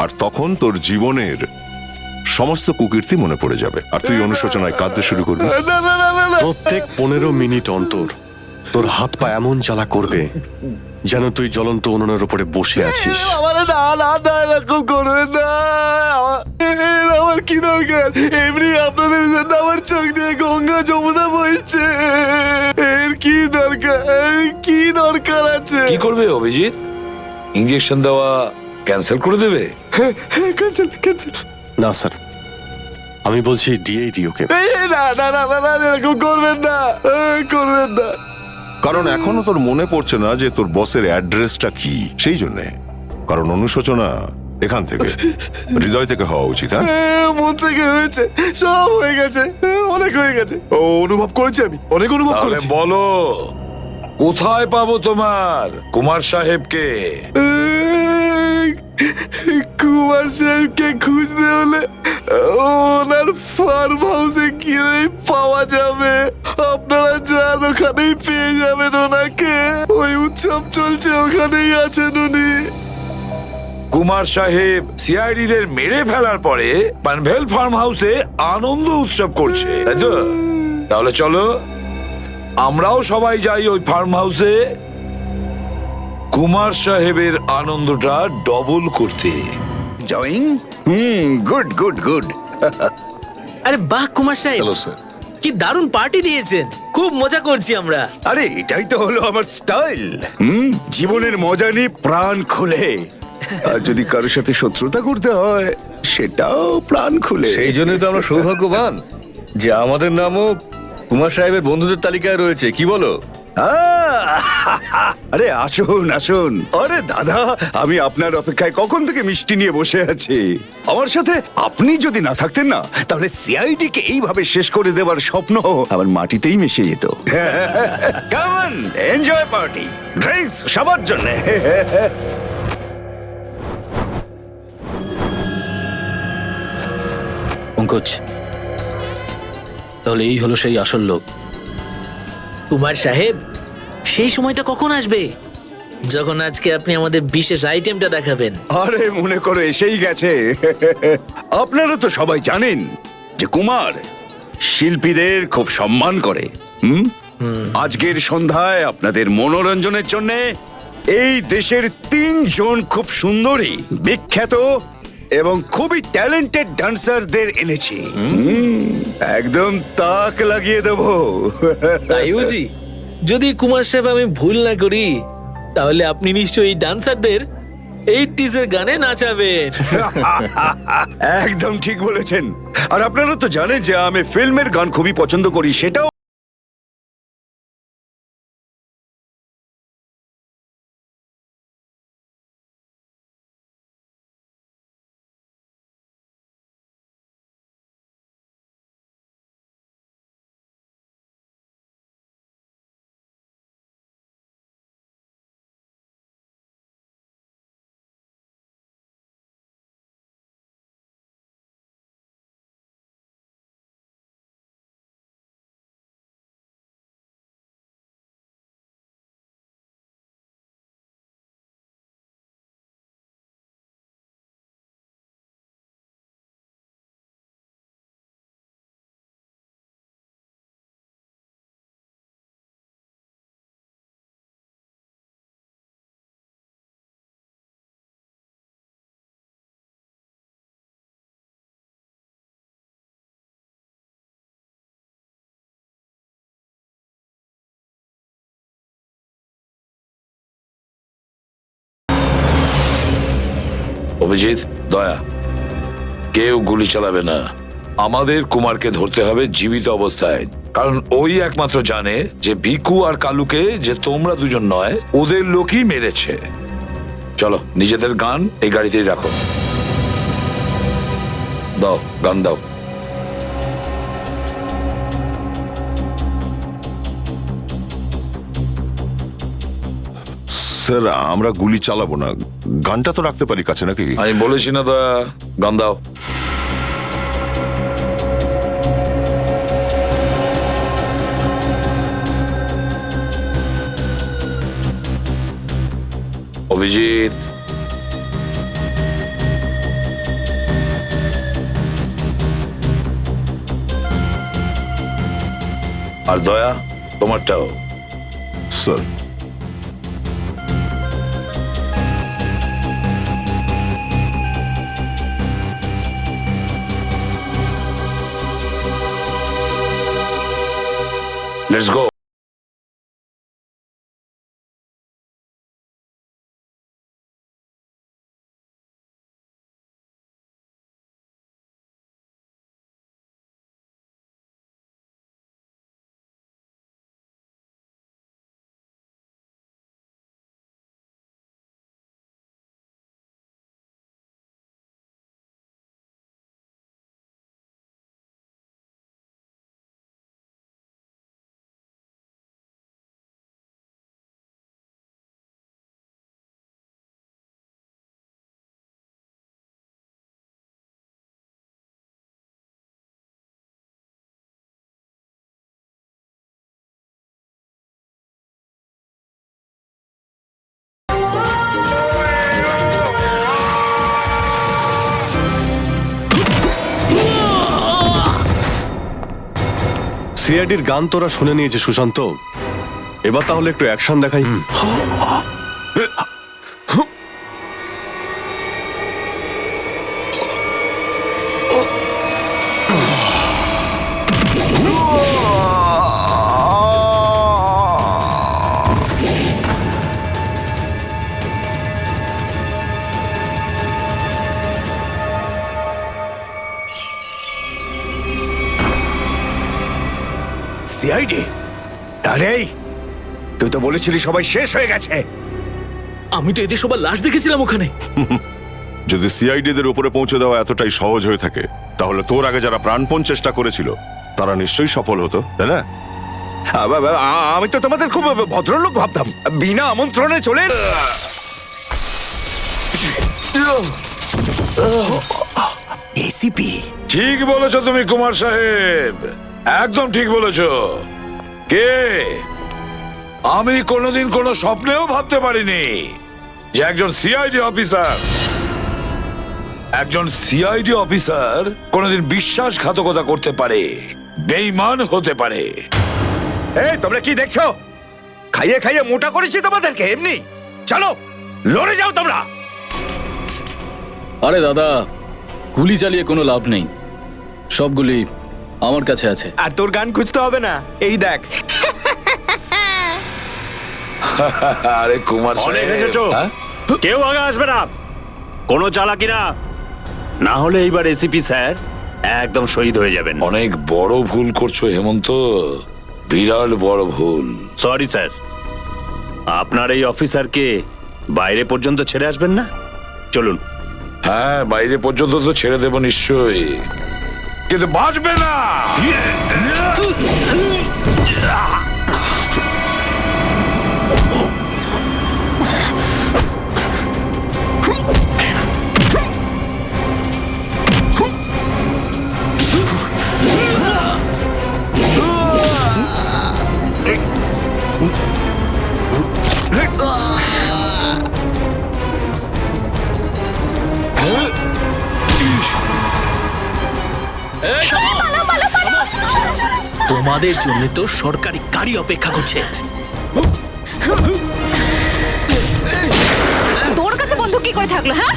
আর তখন তোর জীবনের সমস্ত কুকীর্তি মনে পড়ে যাবে, আর তুই অনুশোচনায় কাঁদতে শুরু করবি। প্রত্যেক 15 মিনিট অন্তর তোর হাত পা এমন জ্বালা করবে যেন তুই জ্বলন্ত উনুনের উপরে বসে আছিস। না না না, এরকম করবেন না, আমার কি দরকার? এমনি আপনাদের জন্য আমার চোখ দিয়ে গঙ্গা যমুনা বইছে, এর কি দরকার? কি দরকার আছে? কি করবে অভিজিৎ? ইঞ্জেকশন দেওয়া ক্যান্সেল করে দেবে? Cancel cancel. না স্যার, আমি বলছি দিয়েই দিই ওকে। না না না না, এরকম করবেন না, করবেন না। কারণ এখনো তোর মনে পড়ছে না যে তোর বসের অ্যাড্রেসটা কি, সেই জন্যে। কারণ অনুশোচনা এখান থেকে হৃদয় থেকে হওয়া উচিত। হ্যাঁ, মন থেকে হয়েছে, সব হয়ে গেছে, অনেক হয়ে গেছে। ও অনুভব করেছি, আমি অনেক অনুভব তাহলে করেছি। বলো, কোথায় পাবো তোমার কুমার সাহেবকে? কুমার সাহেবকে খুঁজতে হলে ওনার ফার্ম হাউসে গিয়ে পাওয়া যাবে। আপনারা যান, ওখানেই পেয়ে যাবেন ওনাকে। ওই উৎসব চলছে, ওখানেই আছেন উনি। কুমার সাহেব সিআইডি দের মেরে ফেলার পরে পানভেল ফার্ম হাউসে আনন্দ উৎসব করছে, তাই তো? তাহলে চলো আমরাও সবাই যাই ওই ফার্ম হাউসে কুমার সাহেবের আনন্দটা ডবল করতে। জয়িং গুড গুড গুড। আরে বাহ কুমার সাহেব, কি দারুণ পার্টি দিয়েছেন, খুব মজা করছি আমরা। আরে এটাই তো হলো আমার স্টাইল। জীবনের মজা নিয়ে প্রাণ খুলে, আর যদি কারোর সাথে শত্রুতা করতে হয় সেটাও প্রাণ খুলে। সেই জন্যই তো আমরা সৌভাগ্যবান যে আমাদের নামও কুমার সাহেবের বন্ধুদের তালিকায় রয়েছে, কি বলো? আরে আসুন আসুন। আরে দাদা, আমি আপনার অপেক্ষায় কখন থেকে মিষ্টি নিয়ে বসে আছি। আমার সাথে আপনি যদি না থাকতেন না, তাহলে সিআইডি কে এইভাবে শেষ করে দেওয়ার স্বপ্ন আমার মাটিতেই মিশে যেত। কেমন এনজয় পার্টি, ড্রিঙ্কস সবার জন্য। পঙ্কজ, তাহলে এই হলো সেই আসল লোক। কুমার সাহেব, সেই সময়টা কখন আসবে যখন আজকে আপনি আমাদের বিশেষ আইটেমটা দেখাবেন? আরে মনে করো এসেই গেছে। আপনারা তো সবাই জানেন যে কুমার শিল্পীদের খুব সম্মান করে। আজকের সন্ধ্যায় আপনাদের মনোরঞ্জনের জন্য এই দেশের 3 জন খুব সুন্দরী, বিখ্যাত এবং খুবই ট্যালেন্টেড ডান্সারদের এনেছি। একদম তাক লাগিয়ে দেবো। তাই বুঝি? যদি কুমার সাহেব আমি ভুল না করি, তাহলে আপনি নিশ্চয়ই ডান্সারদের 80s এর গানে নাচাবেন। একদম ঠিক বলেছেন। আর আপনারা তো জানেন যে আমি ফিল্মের গান খুবই পছন্দ করি, সেটাও অভিজিৎ, দয়া, কেউ গুলি চালাবে না। আমাদের কুমারকে ধরতে হবে জীবিত অবস্থায়, কারণ ওই একমাত্র জানে যে ভিকু আর কালুকে যে তোমরা দুজন নয়, ওদের লোকই মেরেছে। চলো, নিজেদের গান এই গাড়িতেই রাখো। দাও, গান দাও। স্যার, আমরা গুলি চালাবো না, গানটা তো রাখতে পারি কাছে নাকি? আমি বলেছি না দয়া, গান দাও। অভিজিৎ, আর দয়া তোমারটাও। Sir, let's go. সিআইডির গান তোরা শুনে নিয়েছে সুশান্ত, এবার তাহলে একটু অ্যাকশন দেখাই। সিআইডি? আরে তুই তো বলেছিলি সবাই শেষ হয়ে গেছে। আমি তো এদের সবার লাশ দেখেছিলাম ওখানে। যদি সিআইডিদের উপরে পৌঁছে দেওয়া এতটাই সহজ হয়ে থাকে, তাহলে তোর আগে যারা প্রাণপণ চেষ্টা করেছিল তারা নিশ্চয়ই সফল হতো, তাই না? আমি তো তোমাদের খুব ভদ্রলোক ভাবতাম, বিনা আমন্ত্রণে চলে এসিপি। ঠিক বলেছো তুমি কুমার সাহেব, একদম ঠিক বলেছো। কে? আমি কোনোদিন কোনো স্বপ্নেও ভাবতে পারিনি যে একজন সিআইডি অফিসার কোনোদিন বিশ্বাসঘাতকতা করতে পারে, বেঈমান হতে পারে। এই তোমরা কি দেখছো? খাইয়ে খাইয়ে মোটা করেছি তোমাদেরকে এমনি। চলো লড়ে যাও তোমরা। আরে দাদা, গুলি চালিয়ে কোনো লাভ নেই, সবগুলি আমার কাছে আছে। আর তোর গান খুঁজতে হবে না, এই দেখ। আরে কুমার অনেক সাহেব, এসেছো, কেউ আগে আসবে না, কোনো চালাকি না, না হলে এইবার এসিপি স্যার একদম শহীদ হয়ে যাবেন। অনেক বড় ভুল করছো হেমন্ত, বিরাট বড় ভুল। সরি স্যার, আপনার এই অফিসারকে বাইরে পর্যন্ত ছেড়ে আসবেন না? চলুন। হ্যাঁ, বাইরে পর্যন্ত তো ছেড়ে দেবো নিশ্চয়ই, কিন্তু বাঁচবে না। তোমাদের জন্য তো সরকারি গাড়ি অপেক্ষা করছে। তোর কাছে বন্দুক কি করে থাকলো? হ্যাঁ,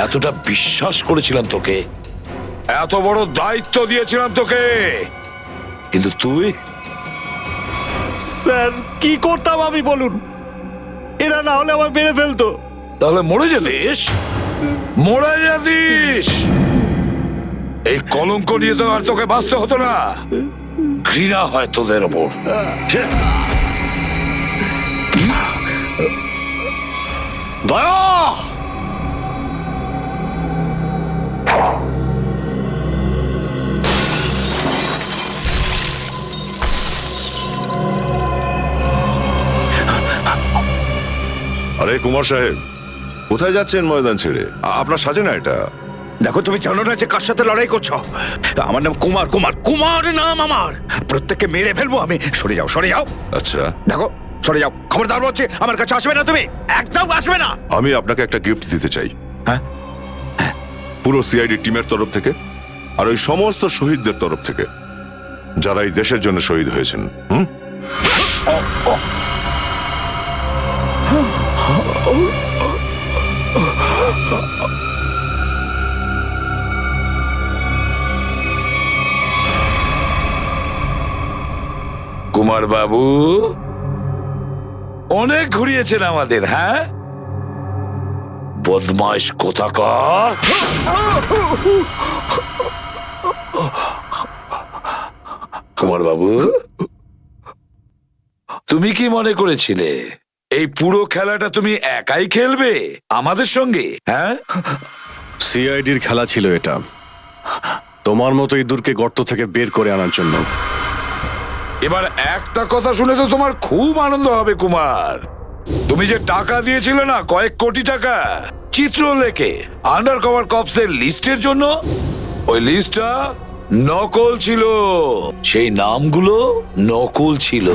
এতটা বিশ্বাস করেছিলাম তোকে, এত বড় দায়িত্ব দিয়েছিলাম তোকে, কিন্তু স্যার কি করতাম আমি বলুন, এরা না হলে আমার মেরে ফেলতো। তাহলে মরে যেতিস, মরে যেতিস। এই কলঙ্ক নিয়ে তো আর তোকে বাঁচতে হতো না। ঘৃণা হয় তোদের ওপর। দয়া! আরে কুমার সাহেব, কোথায় যাচ্ছেন ময়দান ছেড়ে? আপনার সাজে না এটা। দেখো, তুমি জানো না যে কার সাথে লড়াই করছো? আমার নাম কুমার, কুমার, কুমার নাম আমার। প্রত্যেককে মেরে ফেলবো আমি। সরে যাও, সরে যাও। আচ্ছা, দেখো, সরে যাও। খবরদার বলছি, আমার কাছে আসবে না তুমি, একদম আসবে না। আমি আপনাকে একটা গিফট দিতে চাই। হ্যাঁ? পুরো সিআইডি টিমের তরফ থেকে আর ওই সমস্ত শহীদদের তরফ থেকে যারা এই দেশের জন্য শহীদ হয়েছেন। কুমার বাবু অনেক ঘুরিয়েছেন আমাদের। হ্যাঁ, বদমাইশ কোথাকার। কুমার বাবু, তুমি কি মনে করেছিলে এই পুরো খেলাটা তুমি একাই খেলবে আমাদের সঙ্গে? হ্যাঁ, সিআইডির খেলা ছিল এটা, তোমার মতো ইঁদুরকে গর্ত থেকে বের করে আনার জন্য। এবার একটা কথা শুনে তো তোমার খুব আনন্দ হবে কুমার। তুমি যে টাকা দিয়েছিলে না, কয়েক কোটি টাকা চিত্রলেখে আন্ডার কভার কপসের লিস্টের জন্য, ওই লিস্টটা নকল ছিল। সেই নামগুলো নকল ছিল।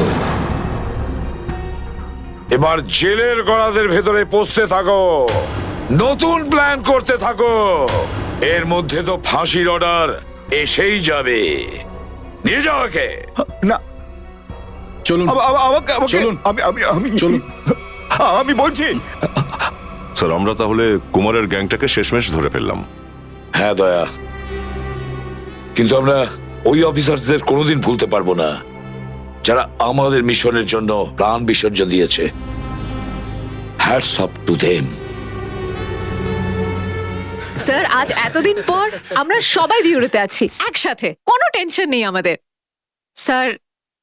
এবার জেলের গড়াদের ভেতরে পৌঁছতে থাকো, নতুন প্ল্যান করতে থাকো। এর মধ্যে তো ফাঁসির অর্ডার এসেই যাবে। নিয়ে যাও একে। না, চলুন চলুন, আমি বলছি। স্যার, আমরা তাহলে কুমারের গ্যাংটাকে শেষমেশ ধরে ফেললাম। হ্যাঁ দয়া, কিন্তু আমরা ওই অফিসারদের কোনোদিন ভুলতে পারবো না যারা আমাদের মিশনের জন্য প্রাণ বিসর্জন দিয়েছে। Hats off to them. Sir, আজ এতদিন পর আমরা সবাই বিউরোতে আছি একসাথে, কোনো টেনশন নেই আমাদের। স্যার,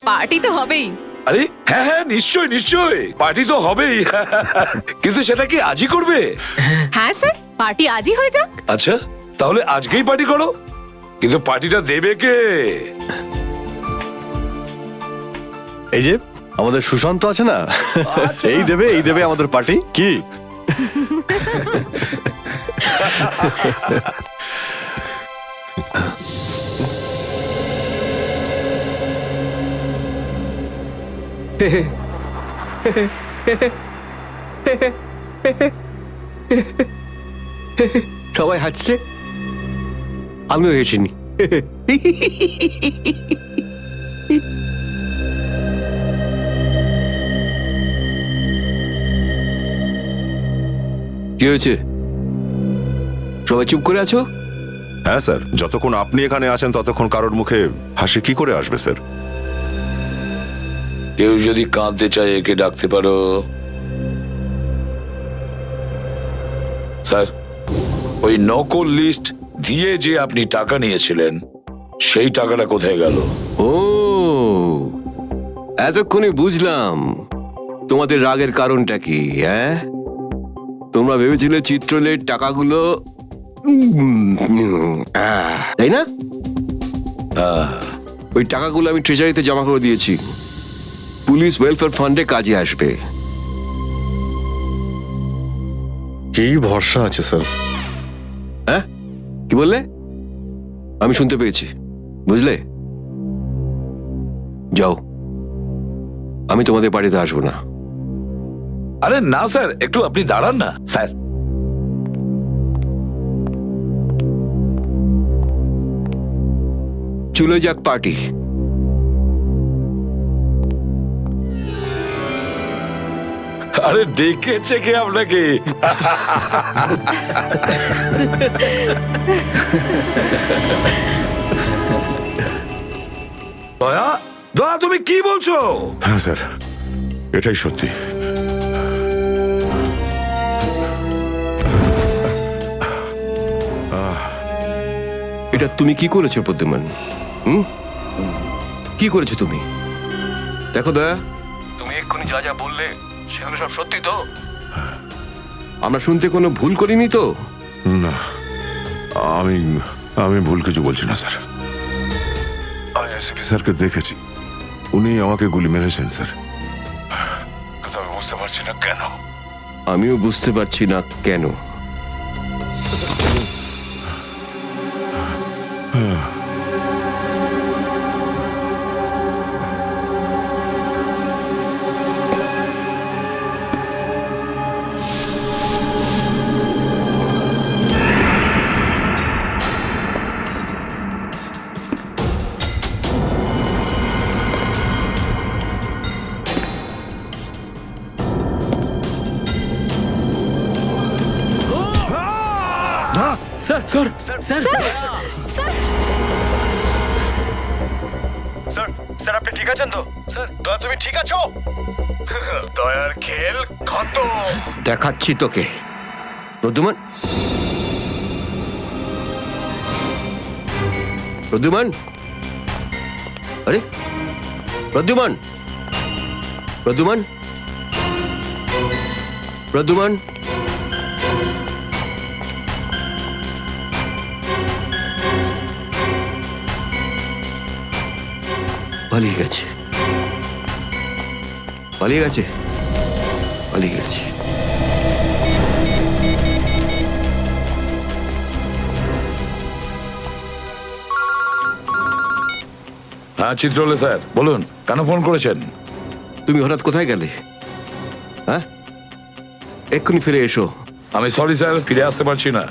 পার্টি তো হবেই। আরে হ্যাঁ হ্যাঁ, নিশ্চয় নিশ্চয়, পার্টি তো হবেই। কিন্তু সেটা কি আজই করবে? হ্যাঁ স্যার, পার্টি আজই হয়ে যাক। আচ্ছা, তাহলে আজকেই পার্টি করো। কিন্তু পার্টিটা দেবে কে? এই যে আমাদের সুশান্ত আছে না, এই দেবে আমাদের পার্টি। কি সবাই হাসছে, আমিও হেসিনি। কি হয়েছে, সবাই চুপ করে আছো? হ্যাঁ স্যার, যতক্ষণ আপনি এখানে আছেন ততক্ষণ কারোর মুখে হাসি কি করে আসবে স্যার? কেউ যদি কাঁদতে চায় একে ডাকতে পারো। স্যার, ওই নকল লিস্ট দিয়ে যে আপনি টাকা নিয়েছিলেন, সেই টাকাটা কোথায় গেল? ও, এতক্ষণে বুঝলাম তোমাদের রাগের কারণটা কি। হ্যাঁ, তোমরা ভেবেছিলে চিত্রলের টাকাগুলো, তাই না? ওই টাকাগুলো আমি ট্রেজারিতে জমা করে দিয়েছি, পুলিশ ওয়েলফেয়ার ফান্ডে কাজে আসবে। কি ভরসা আছে স্যার? হ্যাঁ, কি বললে? আমি শুনতে পেয়েছি, বুঝলে? যাও, আমি তোমাদের বাড়িতে আসবো না। আরে না স্যার, একটু আপনি দাঁড়ান না স্যার। চলে যাক পার্টি। আরে ডেকেছে কে আপনাকে? দয়া, দয়া, তুমি কি বলছো? হ্যাঁ স্যার, এটাই সত্যি। এটা তুমি কি করেছো প্রদ্যুমান? কি করেছো তুমি? দেখো দয়া, তুমি এক্ষুনি যা যা বললে সেগুলো সব সত্যি তো? আমরা শুনতে কোনো ভুল করিনি তো? না, আমি ভুল কিছু বলছি না স্যার। আমি এসপি স্যারকে দেখেছি, উনি আমাকে গুলি মেরেছেন স্যার। কিন্তু আমি বুঝতে পারছি না কেন। আমিও বুঝতে পারছি না কেন। Sir sir sir sir, sir আপনি ঠিক আছেন তো? স্যার, দয়া তুমি ঠিক আছো? দয়ার খেল খতম। দেখাচ্ছি তোকে প্রদ্যুমান। প্রদ্যুমান, আরে প্রদ্যুমান, প্রদ্যুমান, প্রদ্যুমান, পালিয়ে গেছে, পালিয়ে গেছে, পালিয়ে গেছে। হ্যাঁ চিত্রলে স্যার, বলুন কেন ফোন করেছেন? তুমি হঠাৎ কোথায় গেলে? হ্যাঁ, এক্ষুনি ফিরে এসো। আমি সরি স্যার, ফিরে আসতে পারছি না,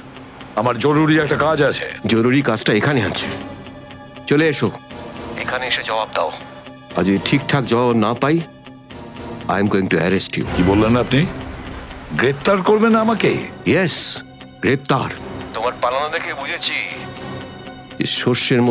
আমার জরুরি একটা কাজ আছে। জরুরি কাজটা এখানে আছে, চলে এসো। এখানে এসে জবাব দাও। আর যদি ঠিকঠাক জবাব না পাই, I am going to arrest you. কি বললেন আপনি? গ্রেপ্তার করবেন আমাকে? ইয়েস, গ্রেপ্তার। তোমার পালানো দেখে বুঝেছি সর্ষের মধ্যে